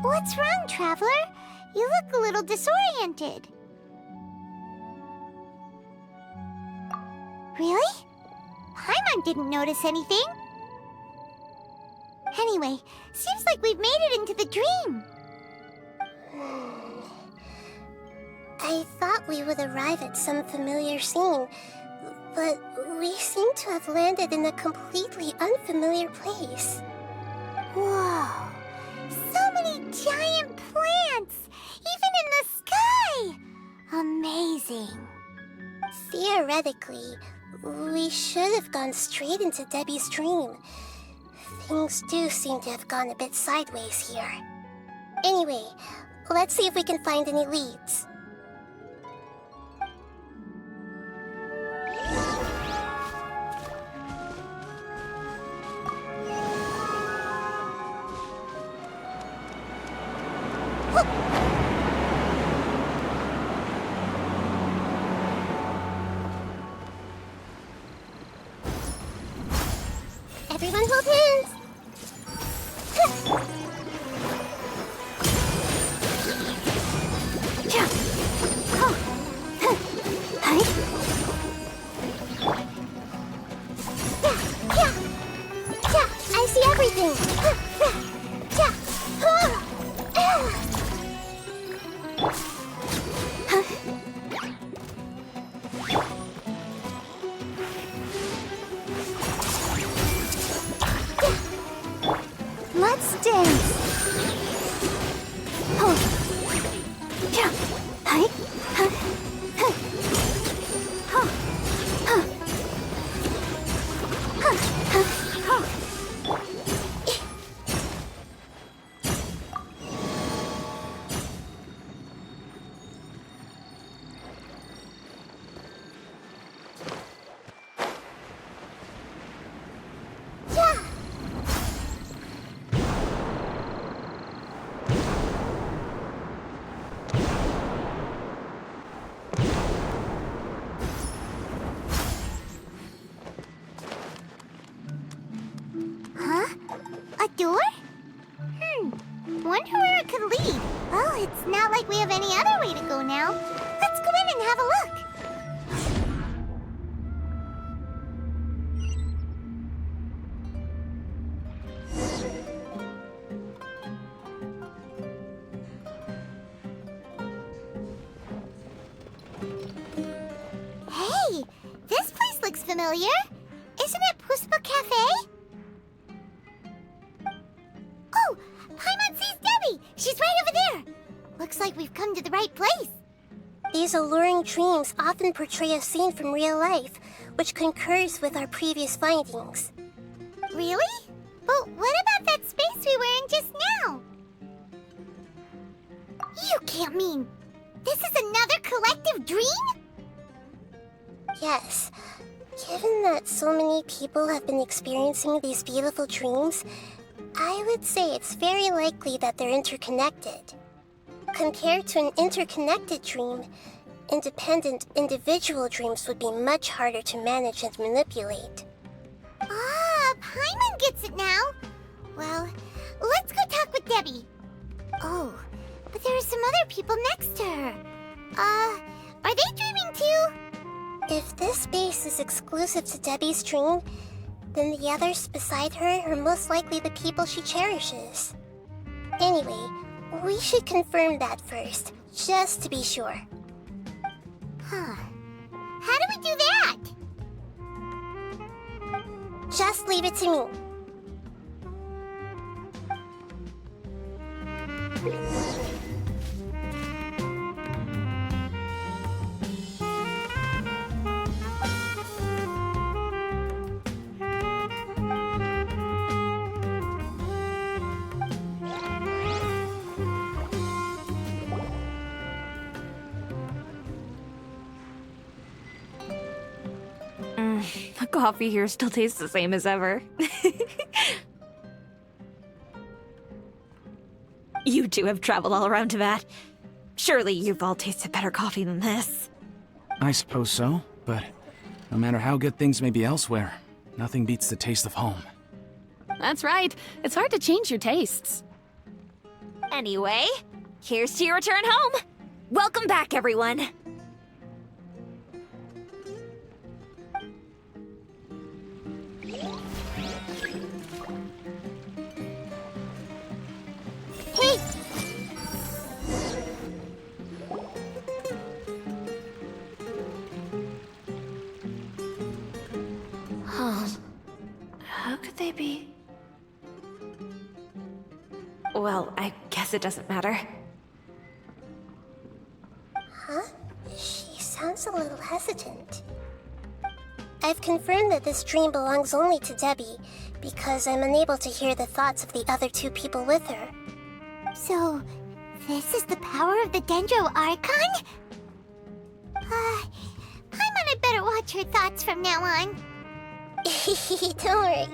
What's wrong, Traveler? You look a little disoriented. Really? Paimon didn't notice anything. Anyway, seems like we've made it into the dream. I thought we would arrive at some familiar scene, but we seem to have landed in a completely unfamiliar place. Whoa! So many giant plants! Even in the sky! Amazing. Theoretically, we should have gone straight into Debbie's dream. Things do seem to have gone a bit sideways here. Anyway, let's see if we can find any leads. Everyone hold hands! wonder where it could lead. Well, it's not like we have any other way to go now. Let's go in and have a look. Hey, this place looks familiar. Isn't it Puspa Cafe? Oh, Paimon sees Debbie! She's right over there! Looks like we've come to the right place. These alluring dreams often portray a scene from real life, which concurs with our previous findings. Really? But what about that space we were in just now? You can't mean this is another collective dream? Yes. Given that so many people have been experiencing these beautiful dreams, I would say it's very likely that they're interconnected. Compared to an interconnected dream, independent individual dreams would be much harder to manage and manipulate. Ah, Paimon gets it now. Well, let's go talk with Debbie. Oh, but there are some other people next to her. Are they dreaming too? If this space is exclusive to Debbie's dream, then the others beside her are most likely the people she cherishes. Anyway, we should confirm that first, just to be sure. Huh. How do we do that? Just leave it to me. The coffee here still tastes the same as ever. You two have traveled all around Tibet. Surely you've all tasted better coffee than this. I suppose so, but no matter how good things may be elsewhere, nothing beats the taste of home. That's right. It's hard to change your tastes. Anyway, here's to your return home. Welcome back, everyone. Hey! How could they be? Well, I guess it doesn't matter. Huh? She sounds a little hesitant. I've confirmed that this dream belongs only to Debbie, because I'm unable to hear the thoughts of the other two people with her. So, this is the power of the Dendro Archon? Paimon had better watch her thoughts from now on. Don't worry.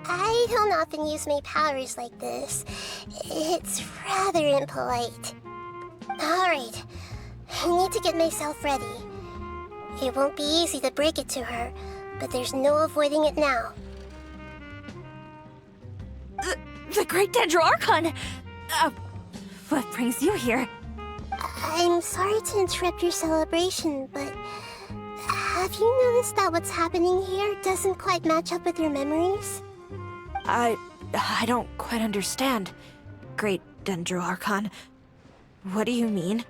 I don't often use my powers like this. It's rather impolite. Alright, I need to get myself ready. It won't be easy to break it to her, but there's no avoiding it now. The Great Dendro Archon! What brings you here? I'm sorry to interrupt your celebration, but have you noticed that what's happening here doesn't quite match up with your memories? I don't quite understand. Great Dendro Archon. What do you mean?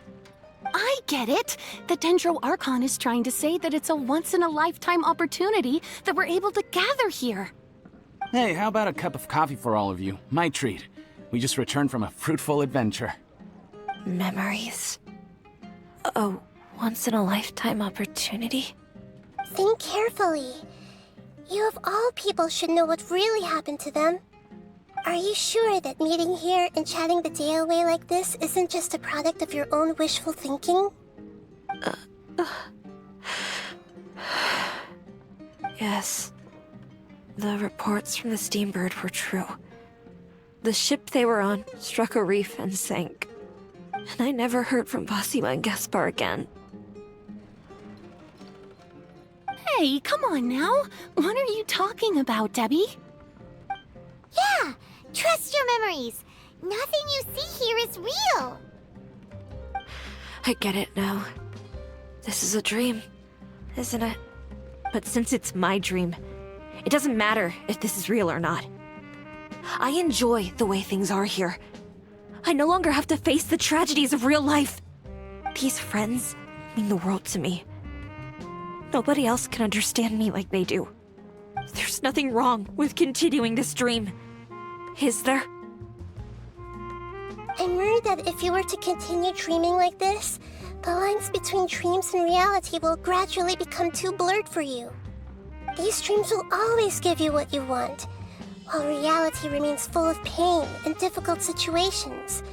I get it. The Dendro Archon is trying to say that it's a once-in-a-lifetime opportunity that we're able to gather here. Hey, how about a cup of coffee for all of you? My treat. We just returned from a fruitful adventure. Memories. A once-in-a-lifetime opportunity? Think carefully. You of all people should know what really happened to them. Are you sure that meeting here and chatting the day away like this isn't just a product of your own wishful thinking? Yes. The reports from the Steambird were true. The ship they were on struck a reef and sank. And I never heard from Basima and Gaspar again. Hey, come on now. What are you talking about, Debbie? Yeah, trust your memories. Nothing you see here is real. I get it now. This is a dream, isn't it? But since it's my dream, it doesn't matter if this is real or not. I enjoy the way things are here. I no longer have to face the tragedies of real life. These friends mean the world to me. Nobody else can understand me like they do. There's nothing wrong with continuing this dream. Is there? I'm worried that if you were to continue dreaming like this, the lines between dreams and reality will gradually become too blurred for you. These dreams will always give you what you want, while reality remains full of pain and difficult situations.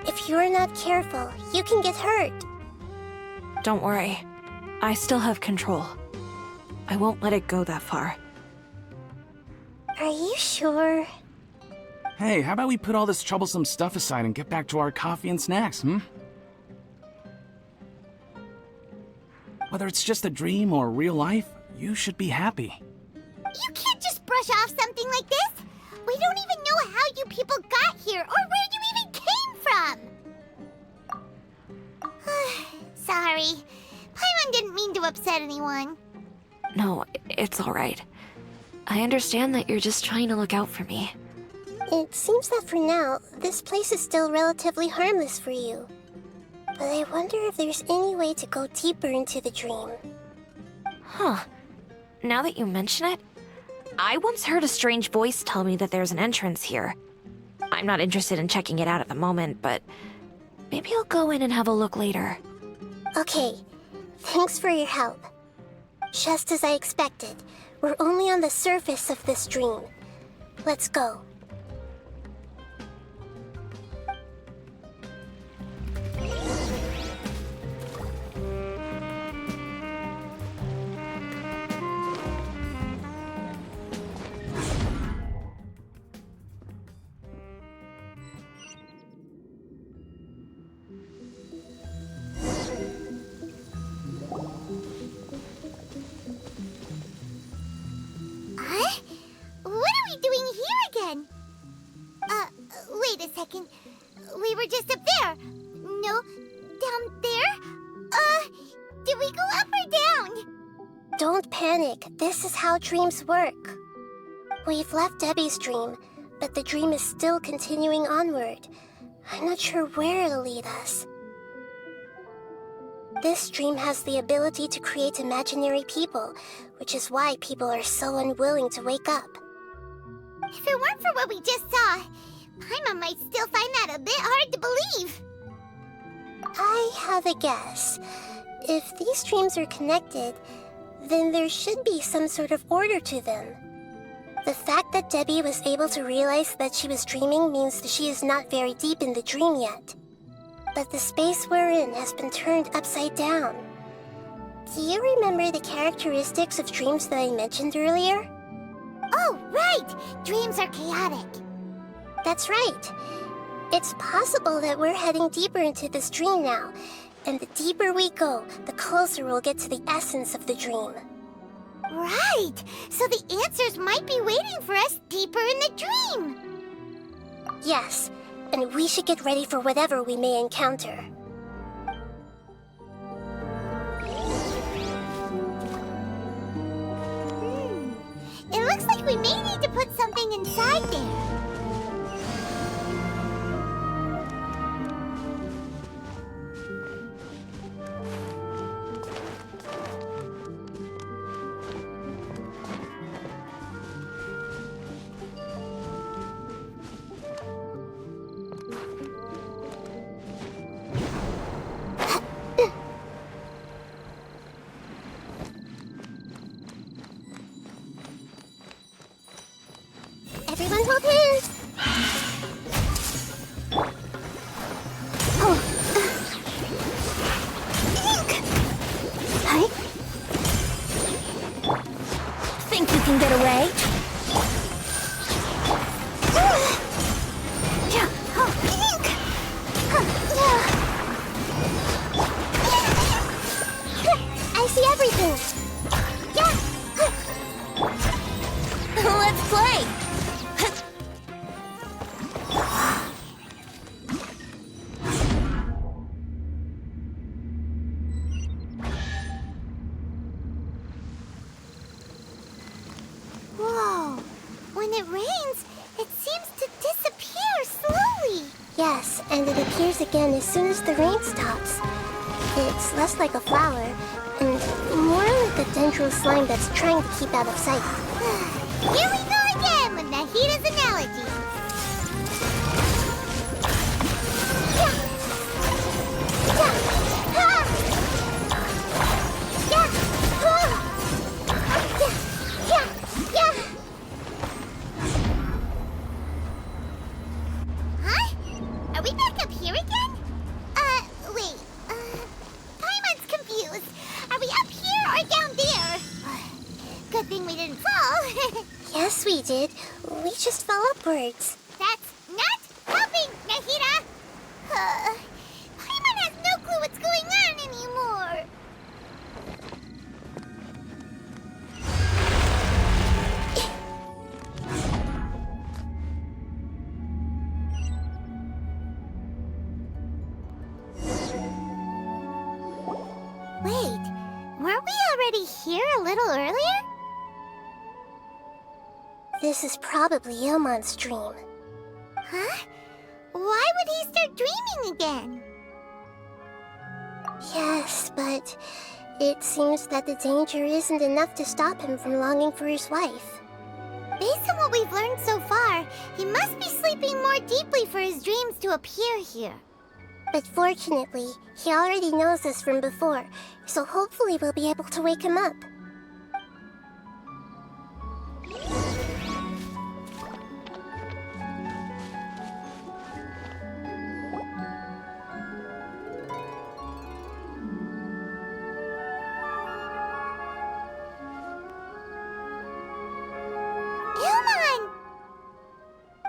If you're not careful, you can get hurt. Don't worry. I still have control. I won't let it go that far. Are you sure? Hey, how about we put all this troublesome stuff aside and get back to our coffee and snacks, Whether it's just a dream or real life, you should be happy. You can't just brush off something like this. We don't even know how you people got here or where you even came from. Sorry. Paimon didn't mean to upset anyone. No, it's alright. I understand that you're just trying to look out for me. It seems that for now, this place is still relatively harmless for you. But I wonder if there's any way to go deeper into the dream. Huh. Now that you mention it, I once heard a strange voice tell me that there's an entrance here. I'm not interested in checking it out at the moment, but maybe I'll go in and have a look later. Okay, thanks for your help. Just as I expected, we're only on the surface of this dream. Let's go. Wait a second. We were just up there. No, down there? Did we go up or down? Don't panic. This is how dreams work. We've left Debbie's dream, but the dream is still continuing onward. I'm not sure where it'll lead us. This dream has the ability to create imaginary people, which is why people are so unwilling to wake up. If it weren't for what we just saw, Paimon might still find that a bit hard to believe. I have a guess. If these dreams are connected, then there should be some sort of order to them. The fact that Debbie was able to realize that she was dreaming means that she is not very deep in the dream yet. But the space we're in has been turned upside down. Do you remember the characteristics of dreams that I mentioned earlier? Oh, right! Dreams are chaotic. That's right. It's possible that we're heading deeper into this dream now, and the deeper we go, the closer we'll get to the essence of the dream. Right! So the answers might be waiting for us deeper in the dream! Yes, and we should get ready for whatever we may encounter. It looks like we may need to put something inside there. Everyone hold hands! Yes, and it appears again as soon as the rain stops. It's less like a flower, and more like a dendro slime that's trying to keep out of sight. Here we go again with Nahida's analogy. Huh? Are we back up here again? Wait. Paimon's confused. Are we up here or down there? Good thing we didn't fall. Yes, we did. We just fell upwards. That's not helping, Nahida! Paimon has no clue what's going on anymore. Wait, weren't we already here a little earlier? This is probably Ilmon's dream. Huh? Why would he start dreaming again? Yes, but it seems that the danger isn't enough to stop him from longing for his wife. Based on what we've learned so far, he must be sleeping more deeply for his dreams to appear here. But fortunately, he already knows us from before, so hopefully we'll be able to wake him up.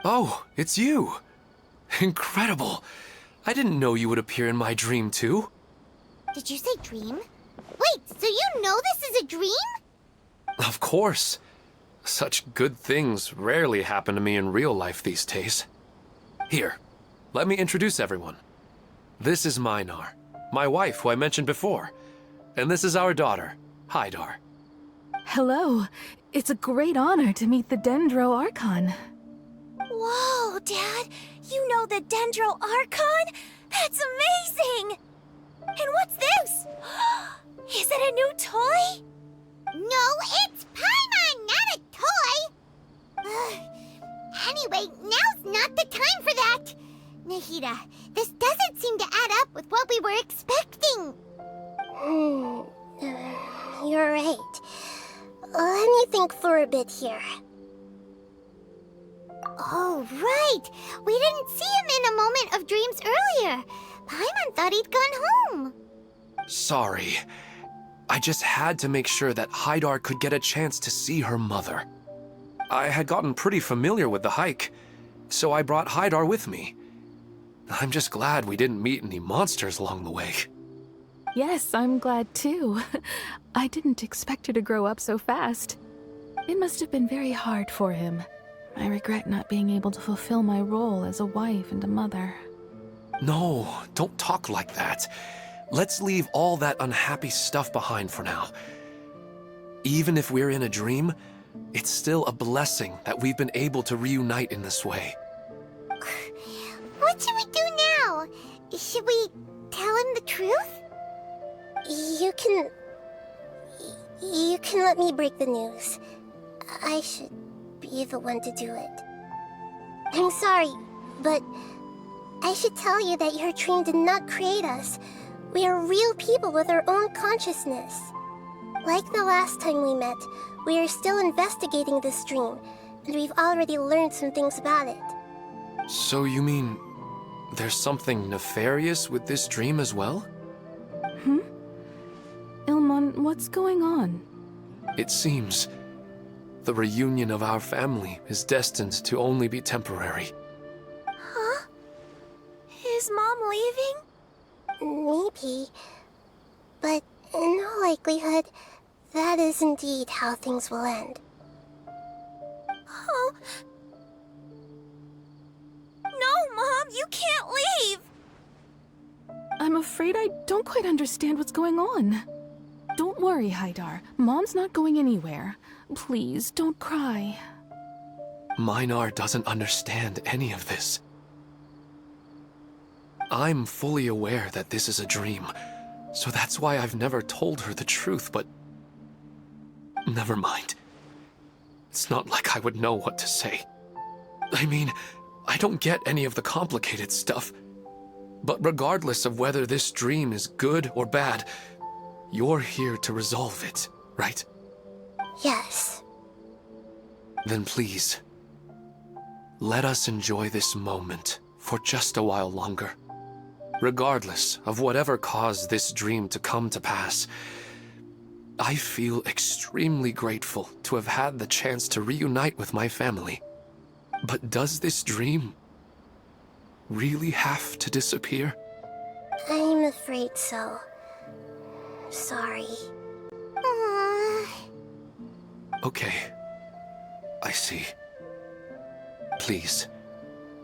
Oh, it's you! Incredible! I didn't know you would appear in my dream, too. Did you say dream? Wait, so you know this is a dream? Of course. Such good things rarely happen to me in real life these days. Here, let me introduce everyone. This is Minar, my wife who I mentioned before. And this is our daughter, Hydar. Hello. It's a great honor to meet the Dendro Archon. Whoa, Dad! You know the Dendro Archon? That's amazing! And what's this? Is it a new toy? No, it's Paimon, not a toy! Anyway, now's not the time for that! Nahida, this doesn't seem to add up with what we were expecting. You're right. Let me think for a bit here. Oh, right! We didn't see him in a moment of dreams earlier. Paimon thought he'd gone home. Sorry. I just had to make sure that Hydar could get a chance to see her mother. I had gotten pretty familiar with the hike, so I brought Hydar with me. I'm just glad we didn't meet any monsters along the way. Yes, I'm glad too. I didn't expect her to grow up so fast. It must have been very hard for him. I regret not being able to fulfill my role as a wife and a mother. No, don't talk like that. Let's leave all that unhappy stuff behind for now. Even if we're in a dream, it's still a blessing that we've been able to reunite in this way. What should we do now? Should we tell him the truth? You can let me break the news. I should be the one to do it. I'm sorry, but I should tell you that your dream did not create us. We are real people with our own consciousness. Like the last time we met, we are still investigating this dream, and we've already learned some things about it. So you mean there's something nefarious with this dream as well? Ilmon, what's going on? It seems the reunion of our family is destined to only be temporary. Huh? Is Mom leaving? Maybe. But in all likelihood, that is indeed how things will end. Oh. No, Mom, you can't leave! I'm afraid I don't quite understand what's going on. Don't worry, Hydar. Mom's not going anywhere. Please, don't cry. Minar doesn't understand any of this. I'm fully aware that this is a dream, so that's why I've never told her the truth, but... Never mind. It's not like I would know what to say. I mean, I don't get any of the complicated stuff. But regardless of whether this dream is good or bad, you're here to resolve it, right? Yes. Then please, let us enjoy this moment for just a while longer. Regardless of whatever caused this dream to come to pass, I feel extremely grateful to have had the chance to reunite with my family. But does this dream really have to disappear? I'm afraid so. Sorry. Aww. Okay. I see. Please,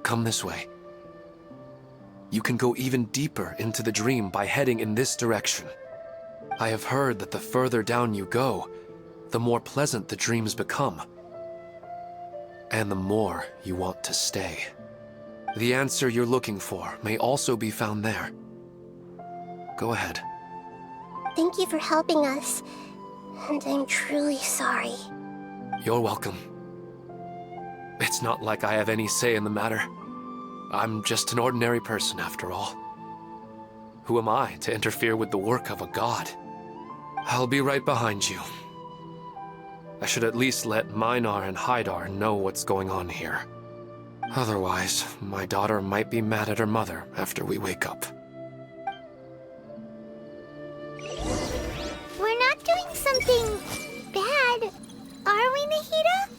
come this way. You can go even deeper into the dream by heading in this direction. I have heard that the further down you go, the more pleasant the dreams become. And the more you want to stay. The answer you're looking for may also be found there. Go ahead. Thank you for helping us, and I'm truly sorry. You're welcome. It's not like I have any say in the matter. I'm just an ordinary person, after all. Who am I to interfere with the work of a god? I'll be right behind you. I should at least let Minar and Haidar know what's going on here. Otherwise, my daughter might be mad at her mother after we wake up. We're not doing something bad, are we, Nahida?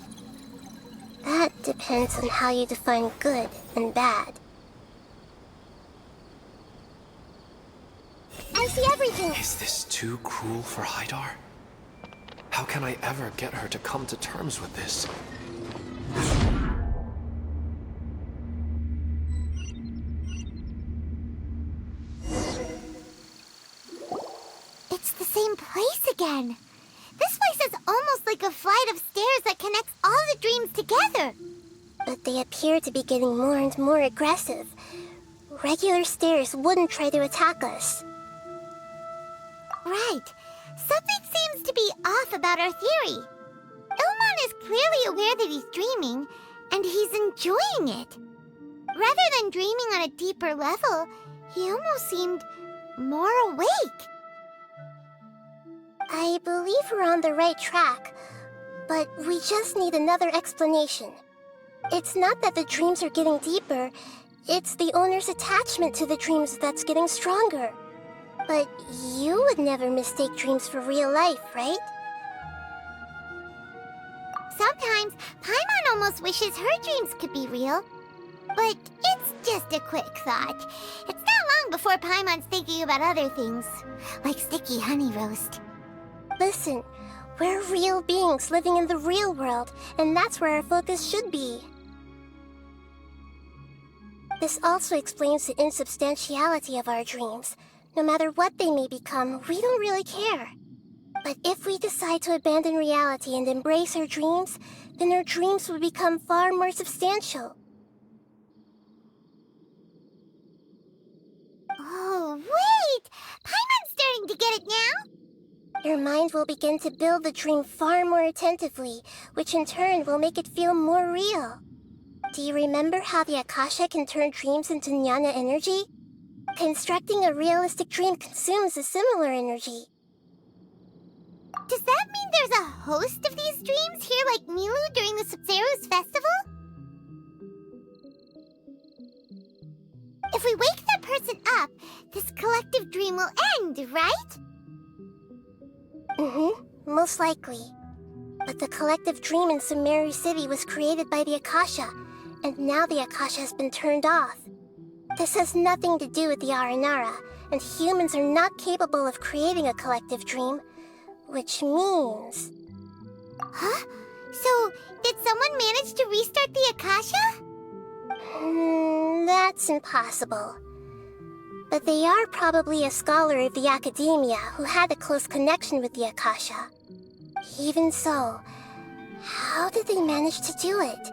That depends on how you define good and bad. I see everything! Is this too cruel for Haidar? How can I ever get her to come to terms with this? It's the same place again. This place is almost like a flight of stairs that connects all the dreams together. But they appear to be getting more and more aggressive. Regular stairs wouldn't try to attack us. Right. Something seems to be off about our theory. Ilmon is clearly aware that he's dreaming, and he's enjoying it. Rather than dreaming on a deeper level, he almost seemed more awake. I believe we're on the right track, but we just need another explanation. It's not that the dreams are getting deeper, it's the owner's attachment to the dreams that's getting stronger. But you would never mistake dreams for real life, right? Sometimes, Paimon almost wishes her dreams could be real. But it's just a quick thought. It's not long before Paimon's thinking about other things, like sticky honey roast. Listen, we're real beings living in the real world, and that's where our focus should be. This also explains the insubstantiality of our dreams. No matter what they may become, we don't really care. But if we decide to abandon reality and embrace our dreams, then our dreams will become far more substantial. Oh, wait! Paimon's starting to get it now? Your mind will begin to build the dream far more attentively, which in turn will make it feel more real. Do you remember how the Akasha can turn dreams into jnana energy? Constructing a realistic dream consumes a similar energy. Does that mean there's a host of these dreams here like Milu during the Sabzeruz festival? If we wake that person up, this collective dream will end, right? Most likely. But the collective dream in Sumeru City was created by the Akasha, and now the Akasha has been turned off. This has nothing to do with the Aranara, and humans are not capable of creating a collective dream, which means... Huh? So, did someone manage to restart the Akasha? That's impossible. But they are probably a scholar of the Academia who had a close connection with the Akasha. Even so, how did they manage to do it?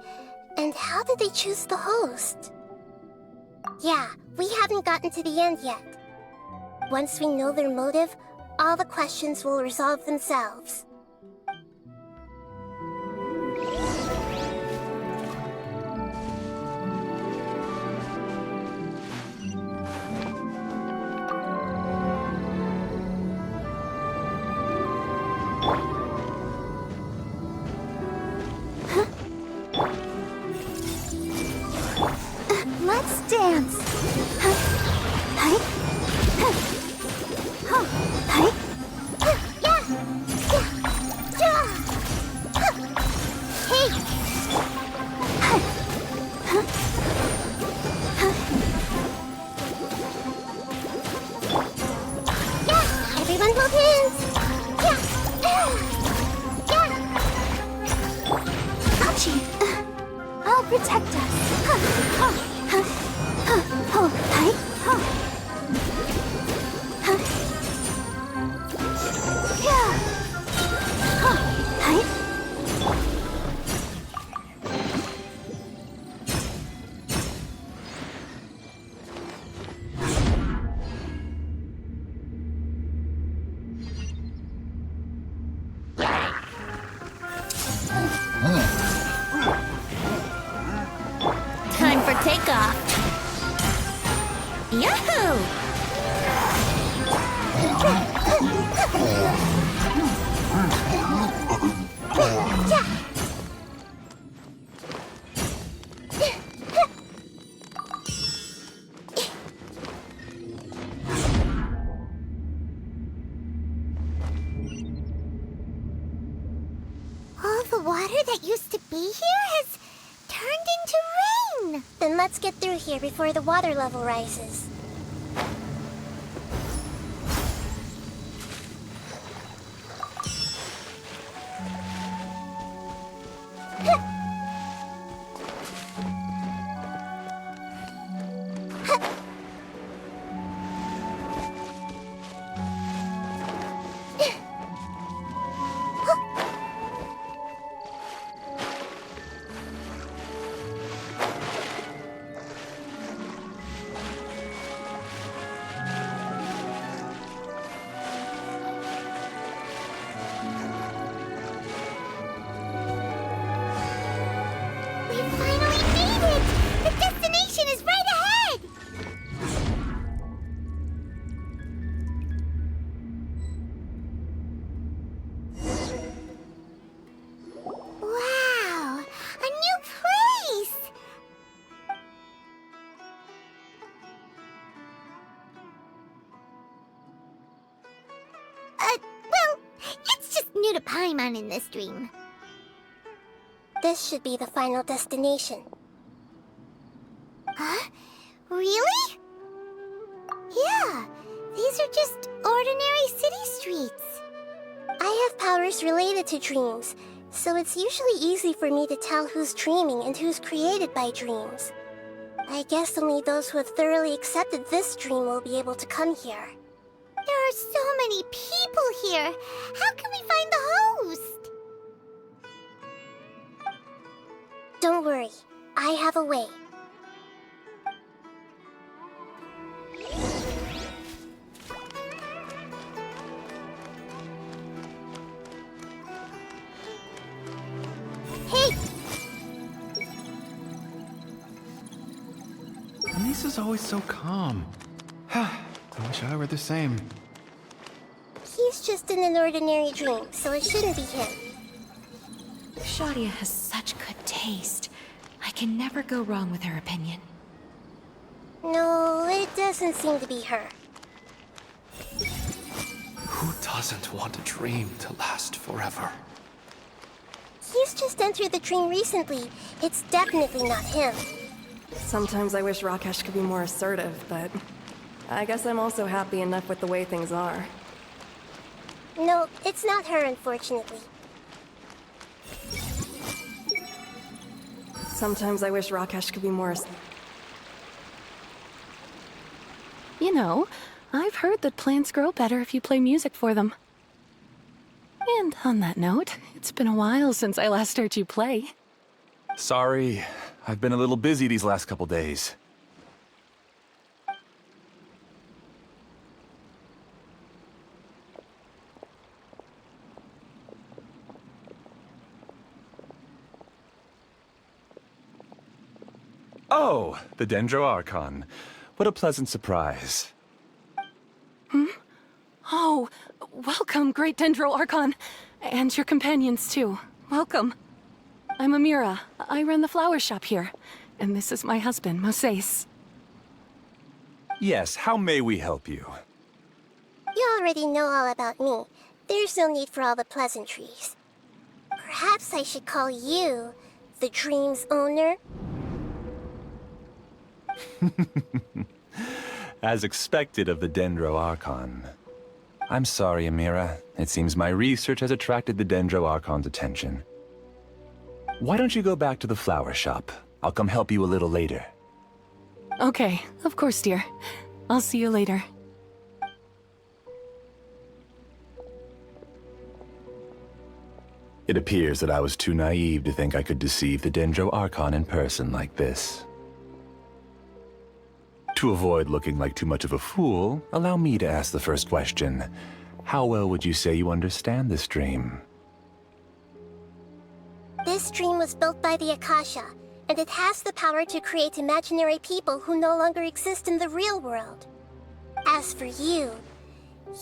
And how did they choose the host? Yeah, we haven't gotten to the end yet. Once we know their motive, all the questions will resolve themselves. Let's dance. Everyone hold hands! Hachi, I'll protect us. Time for takeoff. Yahoo! All the water that used to be here has turned into rain. Then let's get through here before the water level rises. We finally made it! The destination is right ahead! Wow! A new place! Well, it's just new to Paimon in this dream. This should be the final destination. Huh? Really? Yeah, these are just ordinary city streets. I have powers related to dreams, so it's usually easy for me to tell who's dreaming and who's created by dreams. I guess only those who have thoroughly accepted this dream will be able to come here. There are so many people here. How can we find the host? Don't worry, I have a way. Hey! Lisa's always so calm. I wish I were the same. He's just in an ordinary dream, so it shouldn't be him. Shadia has such good taste. I can never go wrong with her opinion. No, it doesn't seem to be her. Who doesn't want a dream to last forever? He's just entered the dream recently. It's definitely not him. Sometimes I wish Rakesh could be more assertive, but I guess I'm also happy enough with the way things are. No, it's not her, unfortunately. Sometimes I wish Rakesh could be more You know, I've heard that plants grow better if you play music for them. And on that note, it's been a while since I last heard you play. Sorry, I've been a little busy these last couple days. Oh, the Dendroarchon. What a pleasant surprise. Oh, welcome, Great Dendroarchon. And your companions, too. Welcome. I'm Amira. I run the flower shop here. And this is my husband, Moses. Yes, how may we help you? You already know all about me. There's no need for all the pleasantries. Perhaps I should call you the dream's owner? As expected of the Dendroarchon. I'm sorry, Amira. It seems my research has attracted the Dendroarchon's attention. Why don't you go back to the flower shop? I'll come help you a little later. Okay, of course, dear. I'll see you later. It appears that I was too naive to think I could deceive the Dendroarchon in person like this. To avoid looking like too much of a fool, allow me to ask the first question. How well would you say you understand this dream? This dream was built by the Akasha, and it has the power to create imaginary people who no longer exist in the real world. As for you,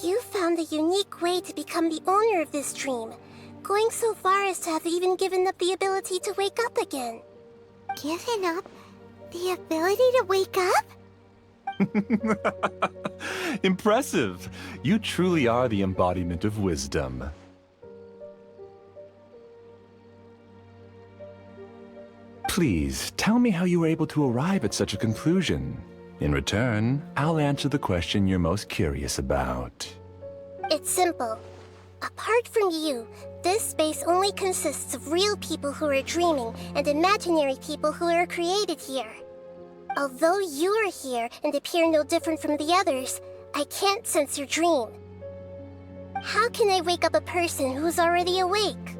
you found a unique way to become the owner of this dream, going so far as to have even given up the ability to wake up again. Given up the ability to wake up? Impressive! You truly are the embodiment of wisdom. Please, tell me how you were able to arrive at such a conclusion. In return, I'll answer the question you're most curious about. It's simple. Apart from you, this space only consists of real people who are dreaming and imaginary people who are created here. Although you are here and appear no different from the others, I can't sense your dream. How can I wake up a person who's already awake?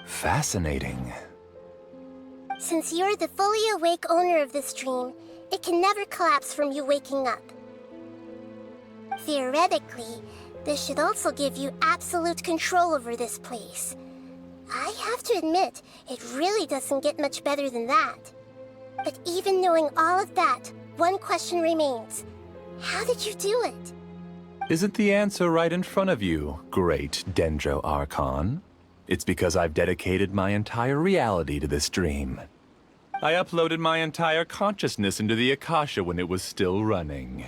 Fascinating. Since you're the fully awake owner of this dream, it can never collapse from you waking up. Theoretically, this should also give you absolute control over this place. I have to admit, it really doesn't get much better than that. But even knowing all of that, one question remains. How did you do it? Isn't the answer right in front of you, great Dendroarchon? It's because I've dedicated my entire reality to this dream. I uploaded my entire consciousness into the Akasha when it was still running.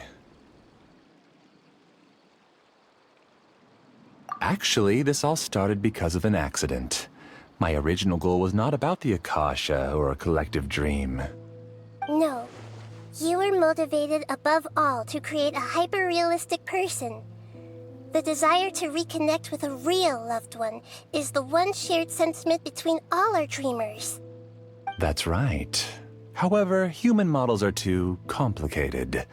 Actually, this all started because of an accident. My original goal was not about the Akasha or a collective dream. No. You were motivated above all to create a hyper-realistic person. The desire to reconnect with a real loved one is the one shared sentiment between all our dreamers. That's right. However, human models are too complicated.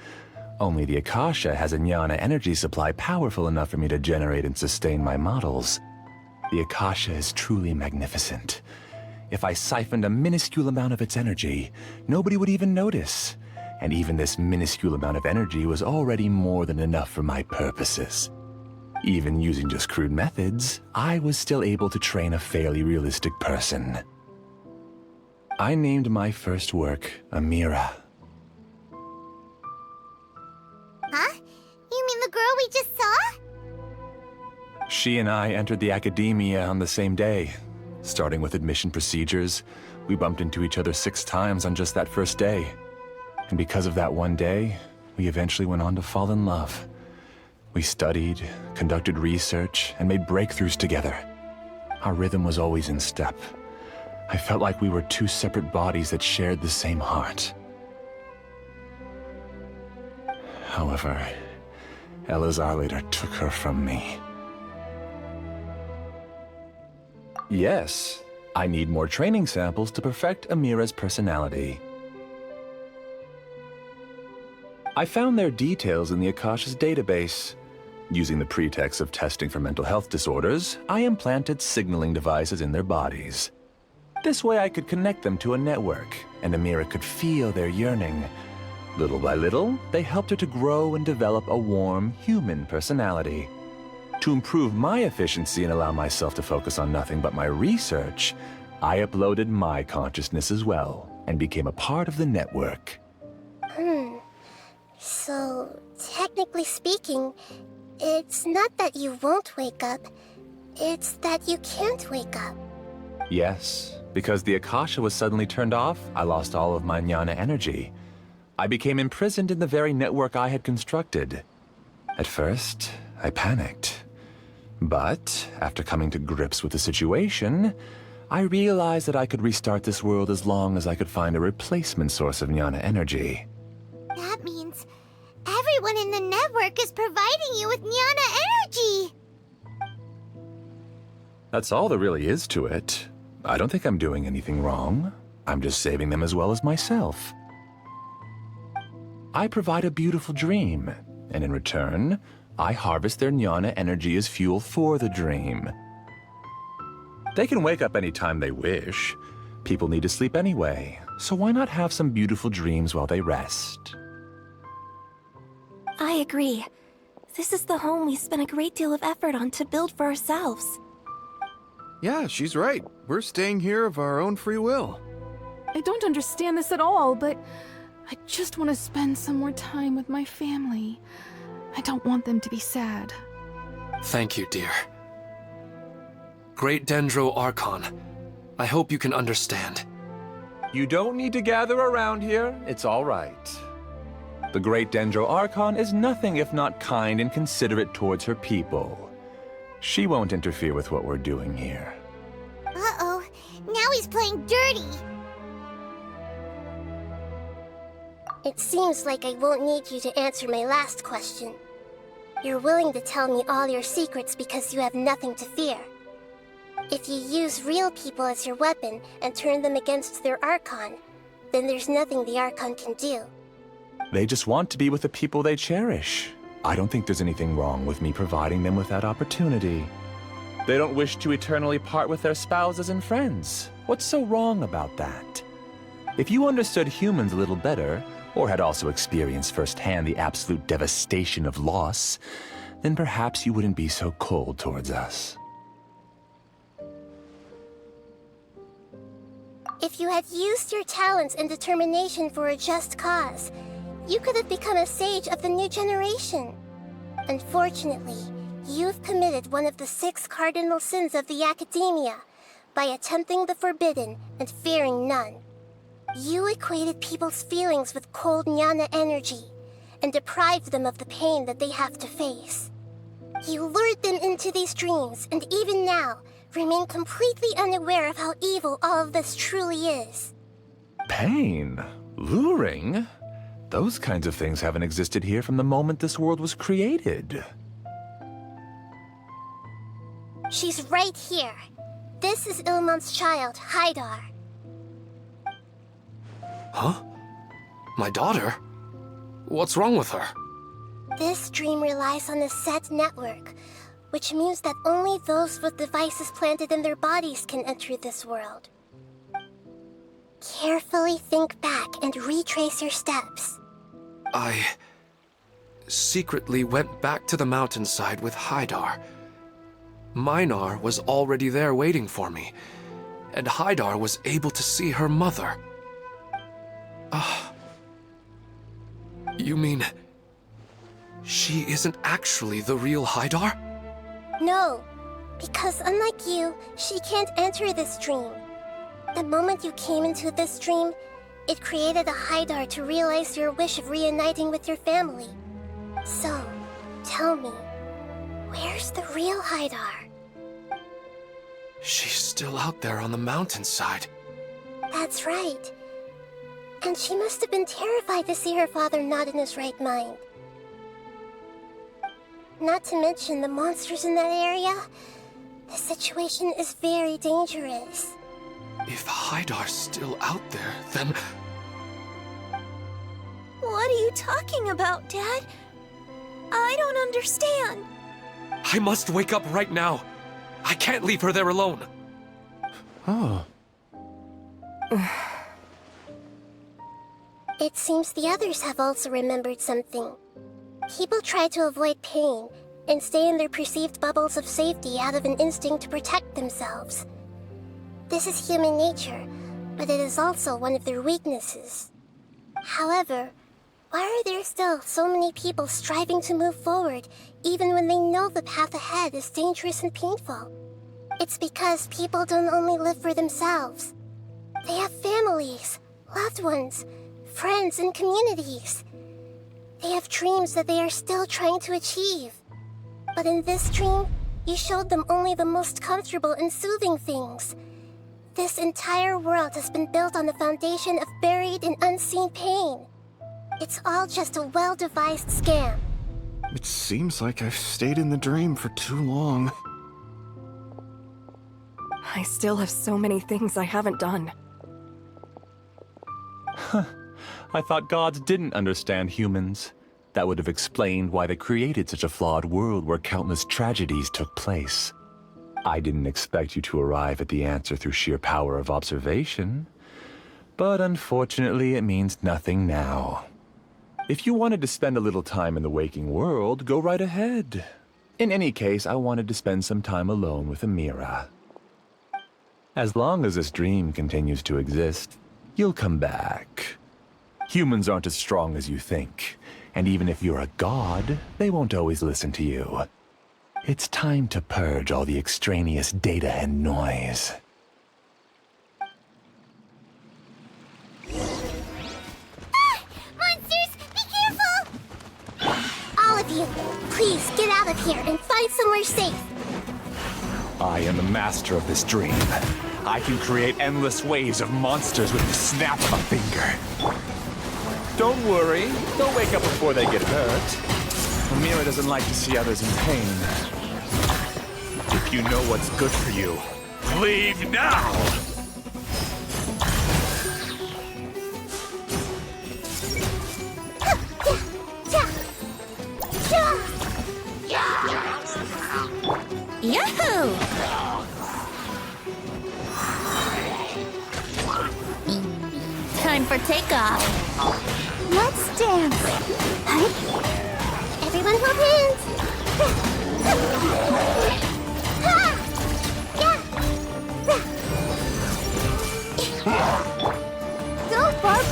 Only the Akasha has a jnana energy supply powerful enough for me to generate and sustain my models. The Akasha is truly magnificent. If I siphoned a minuscule amount of its energy, nobody would even notice. And even this minuscule amount of energy was already more than enough for my purposes. Even using just crude methods, I was still able to train a fairly realistic person. I named my first work Amira. Huh? You mean the girl we just saw? She and I entered the academia on the same day. Starting with admission procedures, we bumped into each other 6 times on just that first day. And because of that one day, we eventually went on to fall in love. We studied, conducted research, and made breakthroughs together. Our rhythm was always in step. I felt like we were 2 separate bodies that shared the same heart. However, Elazar later took her from me. Yes, I need more training samples to perfect Amira's personality. I found their details in the Akasha's database. Using the pretext of testing for mental health disorders, I implanted signaling devices in their bodies. This way I could connect them to a network, and Amira could feel their yearning. Little by little, they helped her to grow and develop a warm, human personality. To improve my efficiency and allow myself to focus on nothing but my research, I uploaded my consciousness as well, and became a part of the network. So, technically speaking, it's not that you won't wake up, it's that you can't wake up. Yes, because the Akasha was suddenly turned off, I lost all of my jnana energy. I became imprisoned in the very network I had constructed. At first, I panicked. But, after coming to grips with the situation, I realized that I could restart this world as long as I could find a replacement source of jnana energy. That means everyone in the network is providing you with jnana energy! That's all there really is to it. I don't think I'm doing anything wrong. I'm just saving them as well as myself. I provide a beautiful dream, and in return, I harvest their jnana energy as fuel for the dream. They can wake up any time they wish. People need to sleep anyway, so why not have some beautiful dreams while they rest? I agree. This is the home we spent a great deal of effort on to build for ourselves. Yeah, she's right. We're staying here of our own free will. I don't understand this at all, but I just want to spend some more time with my family. I don't want them to be sad. Thank you, dear. Great Dendro Archon, I hope you can understand. You don't need to gather around here. It's all right. The Great Dendro Archon is nothing if not kind and considerate towards her people. She won't interfere with what we're doing here. Uh-oh, now he's playing dirty. It seems like I won't need you to answer my last question. You're willing to tell me all your secrets because you have nothing to fear. If you use real people as your weapon and turn them against their Archon, then there's nothing the Archon can do. They just want to be with the people they cherish. I don't think there's anything wrong with me providing them with that opportunity. They don't wish to eternally part with their spouses and friends. What's so wrong about that? If you understood humans a little better, or had also experienced firsthand the absolute devastation of loss, then perhaps you wouldn't be so cold towards us. If you had used your talents and determination for a just cause, you could have become a sage of the new generation. Unfortunately, you've committed one of the 6 cardinal sins of the Academia by attempting the forbidden and fearing none. You equated people's feelings with cold jnana energy and deprived them of the pain that they have to face. You lured them into these dreams and even now remain completely unaware of how evil all of this truly is. Pain? Luring? Those kinds of things haven't existed here from the moment this world was created. She's right here. This is Ilmon's child, Haidar. Huh? My daughter? What's wrong with her? This dream relies on a set network, which means that only those with devices planted in their bodies can enter this world. Carefully think back and retrace your steps. I secretly went back to the mountainside with Haidar. Minar was already there waiting for me, and Haidar was able to see her mother. You mean she isn't actually the real Haidar? No, because unlike you, she can't enter this dream. The moment you came into this dream, it created a Haidar to realize your wish of reuniting with your family. So, tell me, where's the real Haidar? She's still out there on the mountainside. That's right. And she must have been terrified to see her father not in his right mind. Not to mention the monsters in that area. The situation is very dangerous. If Haidar's still out there, then... What are you talking about, Dad? I don't understand. I must wake up right now. I can't leave her there alone. Oh. It seems the others have also remembered something. People try to avoid pain and stay in their perceived bubbles of safety out of an instinct to protect themselves. This is human nature, but it is also one of their weaknesses. However, why are there still so many people striving to move forward, even when they know the path ahead is dangerous and painful? It's because people don't only live for themselves. They have families, loved ones, friends, and communities. They have dreams that they are still trying to achieve. But in this dream, you showed them only the most comfortable and soothing things. This entire world has been built on the foundation of buried and unseen pain. It's all just a well-devised scam. It seems like I've stayed in the dream for too long. I still have so many things I haven't done. I thought gods didn't understand humans. That would have explained why they created such a flawed world where countless tragedies took place. I didn't expect you to arrive at the answer through sheer power of observation. But unfortunately, it means nothing now. If you wanted to spend a little time in the waking world, go right ahead. In any case, I wanted to spend some time alone with Amira. As long as this dream continues to exist, you'll come back. Humans aren't as strong as you think, and even if you're a god, they won't always listen to you. It's time to purge all the extraneous data and noise. Monsters, be careful! All of you, please get out of here and find somewhere safe. I am the master of this dream. I can create endless waves of monsters with the snap of a finger. Don't worry, they'll wake up before they get hurt. Amira doesn't like to see others in pain. If you know what's good for you, leave now! Yahoo! Time for takeoff. Let's dance. Everyone hold hands. Go, Bob.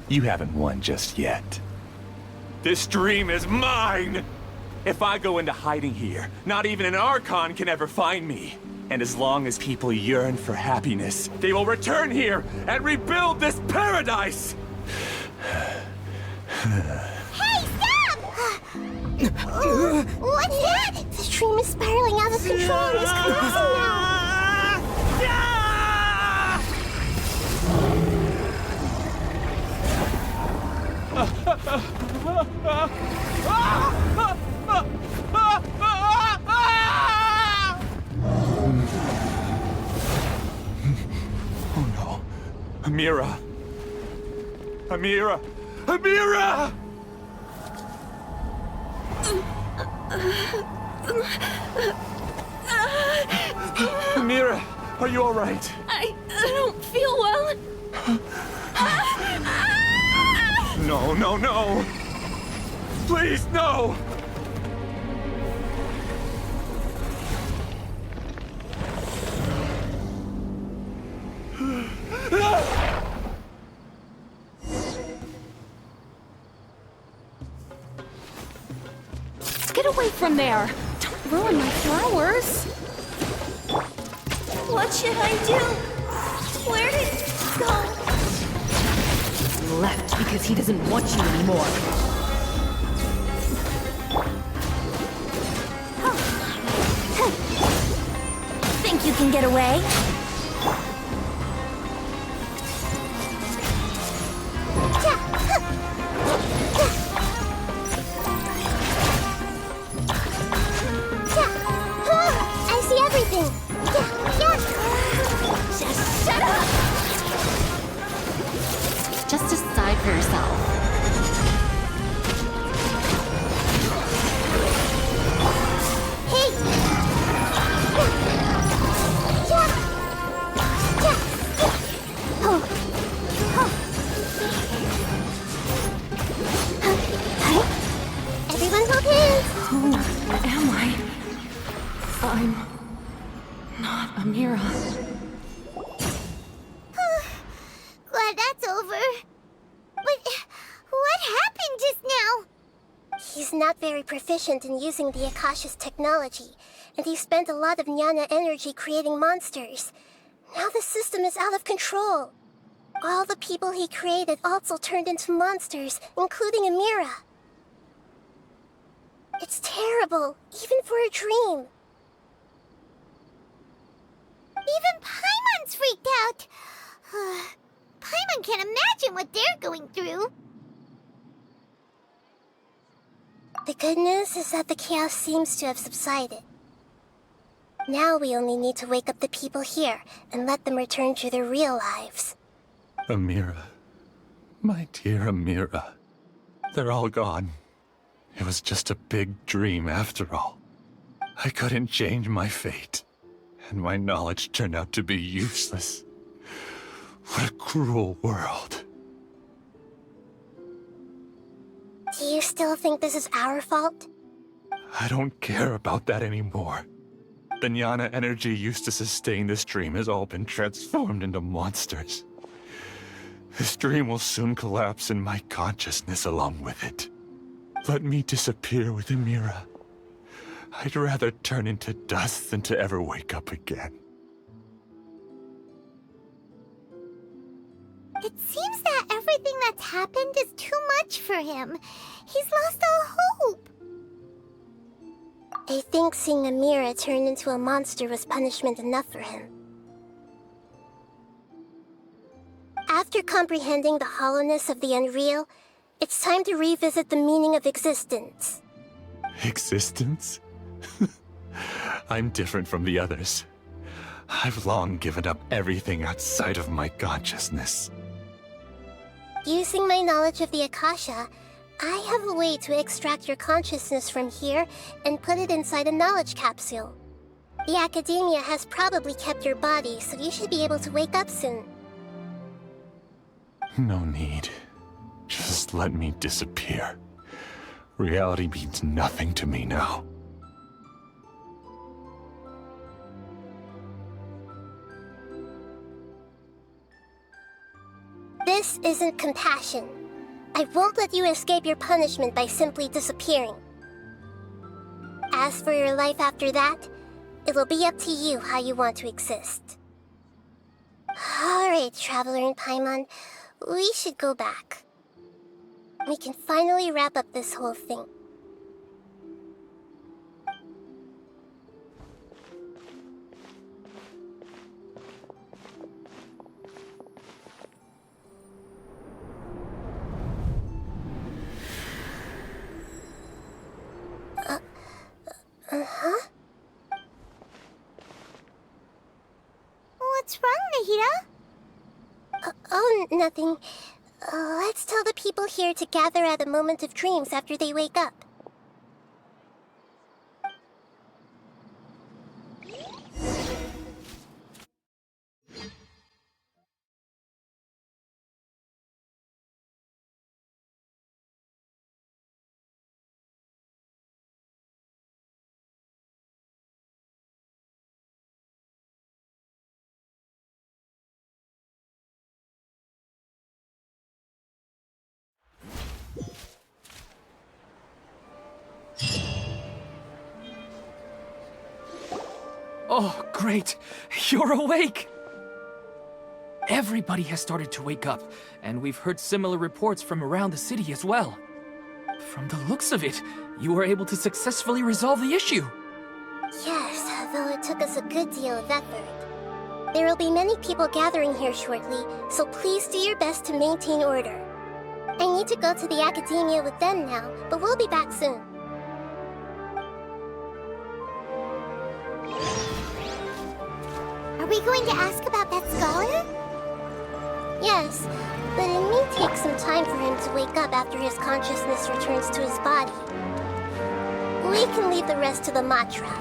You haven't won just yet. This dream is mine! If I go into hiding here, not even an Archon can ever find me. And as long as people yearn for happiness, they will return here and rebuild this paradise! Hey, stop! What's that? The dream is spiraling out of control and is collapsing now. Oh no. Amira! Amira! Amira! Amira, are you all right? I don't feel well. No, no, no! Please, no! Get away from there! Don't ruin my flowers! What should I do? Where did it go? Left because he doesn't want you anymore. Think you can get away? I see everything. Just shut up! Just decide for yourself. Hey! I'm not Amira. Glad that's over. But what happened just now? He's not very proficient in using the Akasha's technology, and he spent a lot of Jnana energy creating monsters. Now the system is out of control. All the people he created also turned into monsters, including Amira. It's terrible, even for a dream. Even Paimon's freaked out. Paimon can't imagine what they're going through. The good news is that the chaos seems to have subsided. Now we only need to wake up the people here and let them return to their real lives. Amira. My dear Amira. They're all gone. It was just a big dream after all. I couldn't change my fate, and my knowledge turned out to be useless. What a cruel world. Do you still think this is our fault? I don't care about that anymore. The Jnana energy used to sustain this dream has all been transformed into monsters. This dream will soon collapse and my consciousness along with it. Let me disappear with Amira. I'd rather turn into dust than to ever wake up again. It seems that everything that's happened is too much for him. He's lost all hope. I think seeing Amira turn into a monster was punishment enough for him. After comprehending the hollowness of the unreal, it's time to revisit the meaning of existence. Existence? I'm different from the others. I've long given up everything outside of my consciousness. Using my knowledge of the Akasha, I have a way to extract your consciousness from here and put it inside a knowledge capsule. The Academia has probably kept your body, so you should be able to wake up soon. No need. Just let me disappear. Reality means nothing to me now. This isn't compassion. I won't let you escape your punishment by simply disappearing. As for your life after that, it'll be up to you how you want to exist. Alright, Traveler and Paimon, we should go back. We can finally wrap up this whole thing. Huh? What's wrong, Nahida? Oh, nothing. Let's tell the people here to gather at a moment of dreams after they wake up. Oh, great! You're awake! Everybody has started to wake up, and we've heard similar reports from around the city as well. From the looks of it, you were able to successfully resolve the issue. Yes, though it took us a good deal of effort. There will be many people gathering here shortly, so please do your best to maintain order. I need to go to the Academia with them now, but we'll be back soon. Are we going to ask about that scholar? Yes, but it may take some time for him to wake up after his consciousness returns to his body. We can leave the rest to the Matra.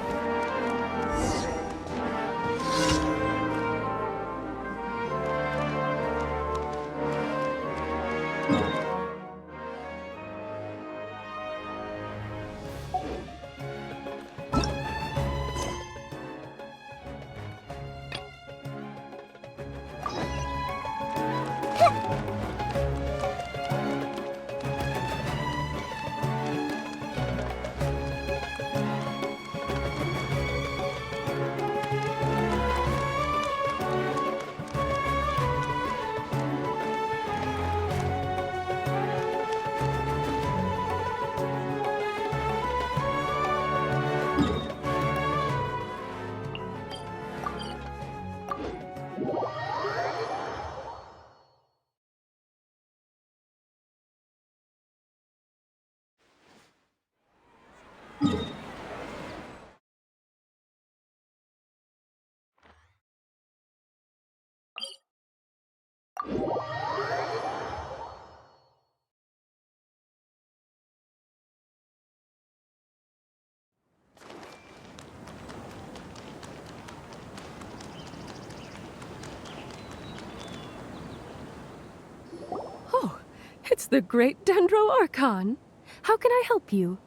It's the great Dendro Archon. How can I help you?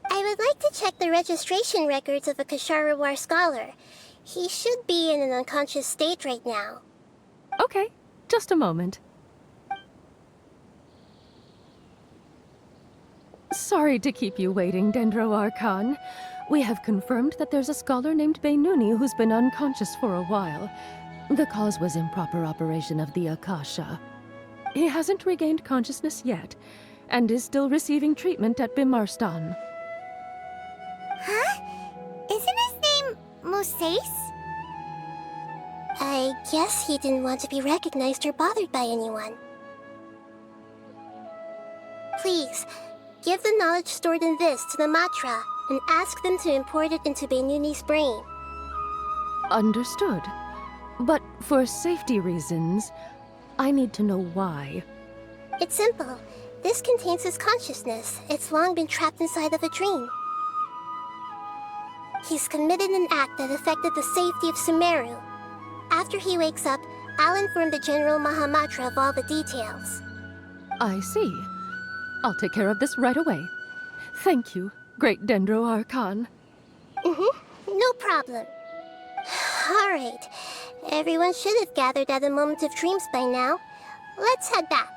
I would like to check the registration records of a Kasharawar scholar. He should be in an unconscious state right now. Okay, just a moment. Sorry to keep you waiting, Dendro Archon. We have confirmed that there's a scholar named Beinuni who's been unconscious for a while. The cause was improper operation of the Akasha. He hasn't regained consciousness yet, and is still receiving treatment at Bimarstan. Huh? Isn't his name Musace? I guess he didn't want to be recognized or bothered by anyone. Please, give the knowledge stored in this to the Matra and ask them to import it into Beinuni's brain. Understood. But for safety reasons, I need to know why. It's simple. This contains his consciousness. It's long been trapped inside of a dream. He's committed an act that affected the safety of Sumeru. After he wakes up, I'll inform the General Mahamatra of all the details. I see. I'll take care of this right away. Thank you, great Dendro Archon. No problem. Alright. Everyone should have gathered at the Moment of Dreams by now. Let's head back.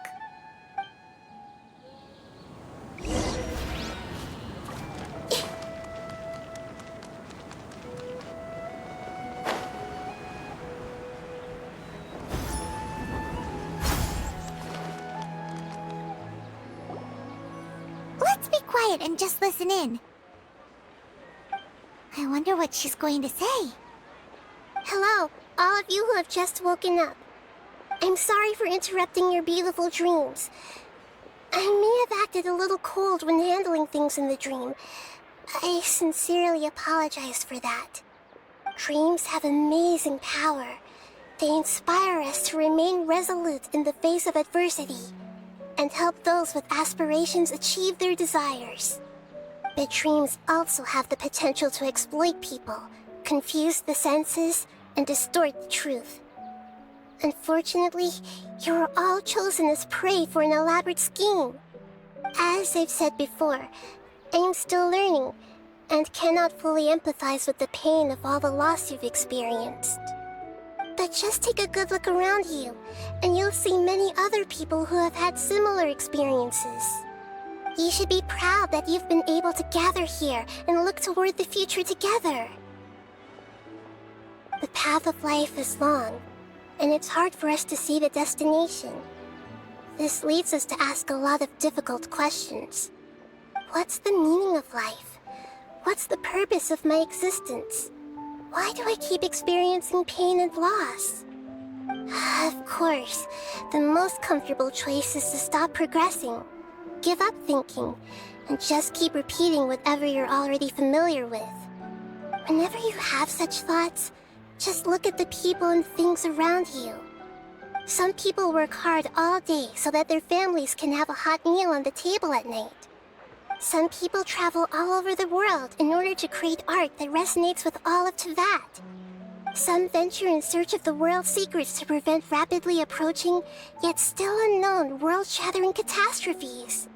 Let's be quiet and just listen in. I wonder what she's going to say. Hello, all of you who have just woken up. I'm sorry for interrupting your beautiful dreams. I may have acted a little cold when handling things in the dream. I sincerely apologize for that. Dreams have amazing power. They inspire us to remain resolute in the face of adversity and help those with aspirations achieve their desires. But dreams also have the potential to exploit people, confuse the senses, and distort the truth. Unfortunately, you are all chosen as prey for an elaborate scheme. As I've said before, I am still learning, and cannot fully empathize with the pain of all the loss you've experienced. But just take a good look around you, and you'll see many other people who have had similar experiences. You should be proud that you've been able to gather here and look toward the future together. The path of life is long, and it's hard for us to see the destination. This leads us to ask a lot of difficult questions. What's the meaning of life? What's the purpose of my existence? Why do I keep experiencing pain and loss? Of course, the most comfortable choice is to stop progressing, give up thinking, and just keep repeating whatever you're already familiar with. Whenever you have such thoughts, just look at the people and things around you. Some people work hard all day so that their families can have a hot meal on the table at night. Some people travel all over the world in order to create art that resonates with all of Teyvat. Some venture in search of the world's secrets to prevent rapidly approaching, yet still unknown, world-shattering catastrophes.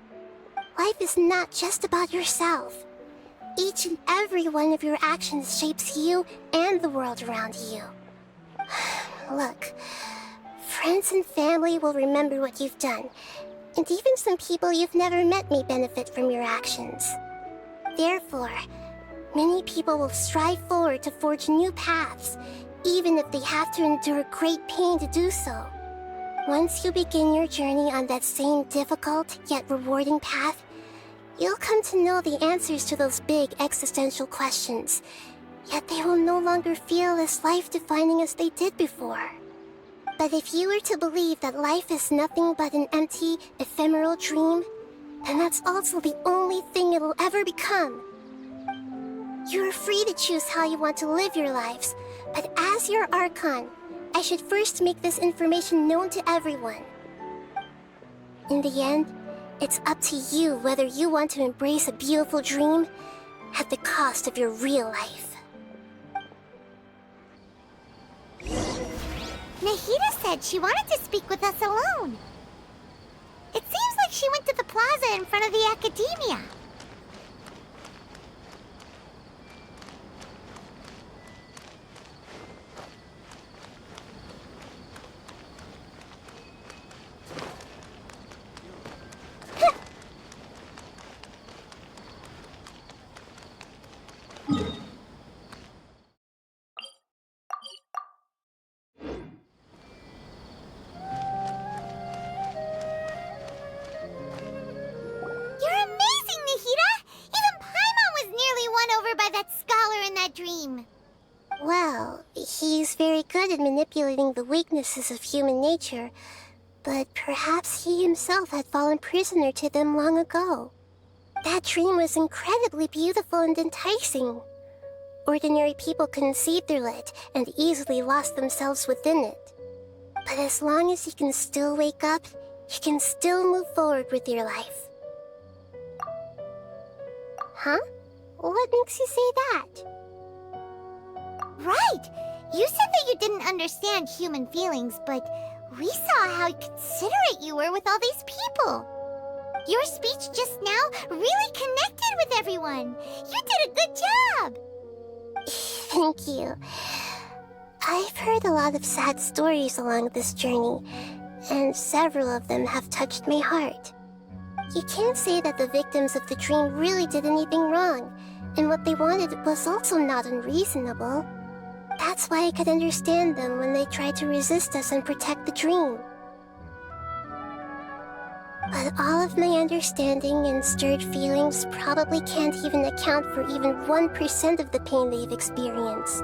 Life is not just about yourself. Each and every one of your actions shapes you and the world around you. Look, friends and family will remember what you've done, and even some people you've never met may benefit from your actions. Therefore, many people will strive forward to forge new paths, even if they have to endure great pain to do so. Once you begin your journey on that same difficult yet rewarding path, you'll come to know the answers to those big existential questions, yet they will no longer feel as life-defining as they did before. But if you were to believe that life is nothing but an empty, ephemeral dream, then that's also the only thing it'll ever become. You are free to choose how you want to live your lives, but as your Archon, I should first make this information known to everyone. In the end, it's up to you whether you want to embrace a beautiful dream at the cost of your real life. Nahida said she wanted to speak with us alone. It seems like she went to the plaza in front of the academia. You're amazing, Nahida! Even Paimon was nearly won over by that scholar in that dream. Well, he's very good at manipulating the weaknesses of human nature, but perhaps he himself had fallen prisoner to them long ago. That dream was incredibly beautiful and enticing. Ordinary people couldn't see through it and easily lost themselves within it. But as long as you can still wake up, you can still move forward with your life. Huh? What makes you say that? Right! You said that you didn't understand human feelings, but we saw how considerate you were with all these people. Your speech just now really connected with everyone. You did a good job! Thank you. I've heard a lot of sad stories along this journey, and several of them have touched my heart. You can't say that the victims of the dream really did anything wrong, and what they wanted was also not unreasonable. That's why I could understand them when they tried to resist us and protect the dream. But all of my understanding and stirred feelings probably can't even account for even 1% of the pain they've experienced.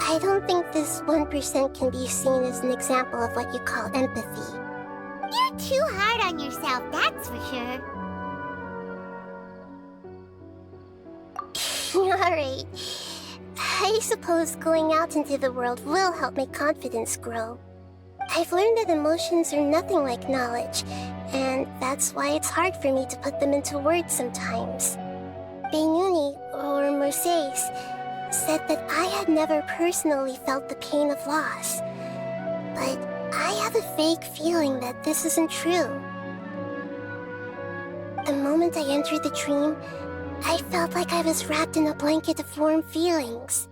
I don't think this 1% can be seen as an example of what you call empathy. You're too hard on yourself, that's for sure. Alright. I suppose going out into the world will help my confidence grow. I've learned that emotions are nothing like knowledge, and that's why it's hard for me to put them into words sometimes. Beinuni, or Mercedes, said that I had never personally felt the pain of loss, but I have a vague feeling that this isn't true. The moment I entered the dream, I felt like I was wrapped in a blanket of warm feelings.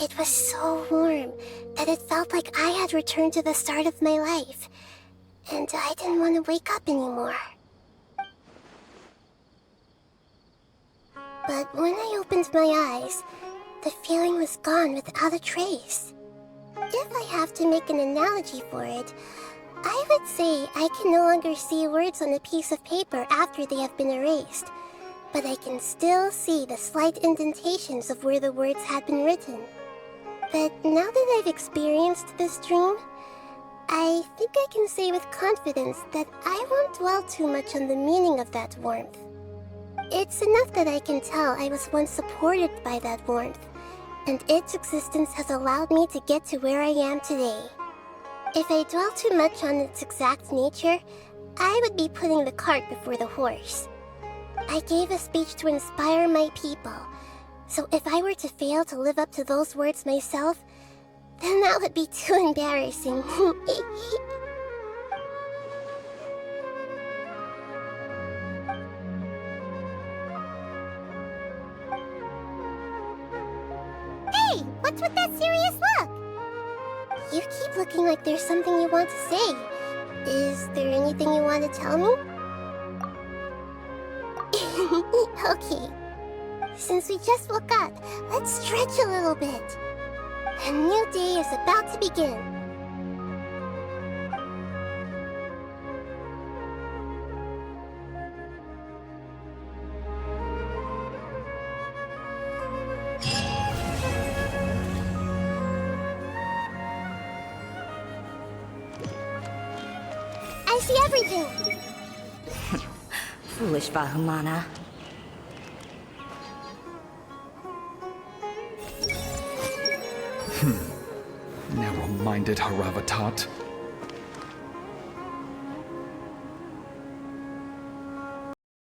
It was so warm that it felt like I had returned to the start of my life, and I didn't want to wake up anymore. But when I opened my eyes, the feeling was gone without a trace. If I have to make an analogy for it, I would say I can no longer see words on a piece of paper after they have been erased, but I can still see the slight indentations of where the words had been written. But now that I've experienced this dream, I think I can say with confidence that I won't dwell too much on the meaning of that warmth. It's enough that I can tell I was once supported by that warmth, and its existence has allowed me to get to where I am today. If I dwell too much on its exact nature, I would be putting the cart before the horse. I gave a speech to inspire my people, so if I were to fail to live up to those words myself, then that would be too embarrassing. Hey, what's with that serious look? You keep looking like there's something you want to say. Is there anything you want to tell me? Okay. Since we just woke up, let's stretch a little bit. A new day is about to begin. I see everything. Foolish Bahumana. Narrow-minded Haravatat.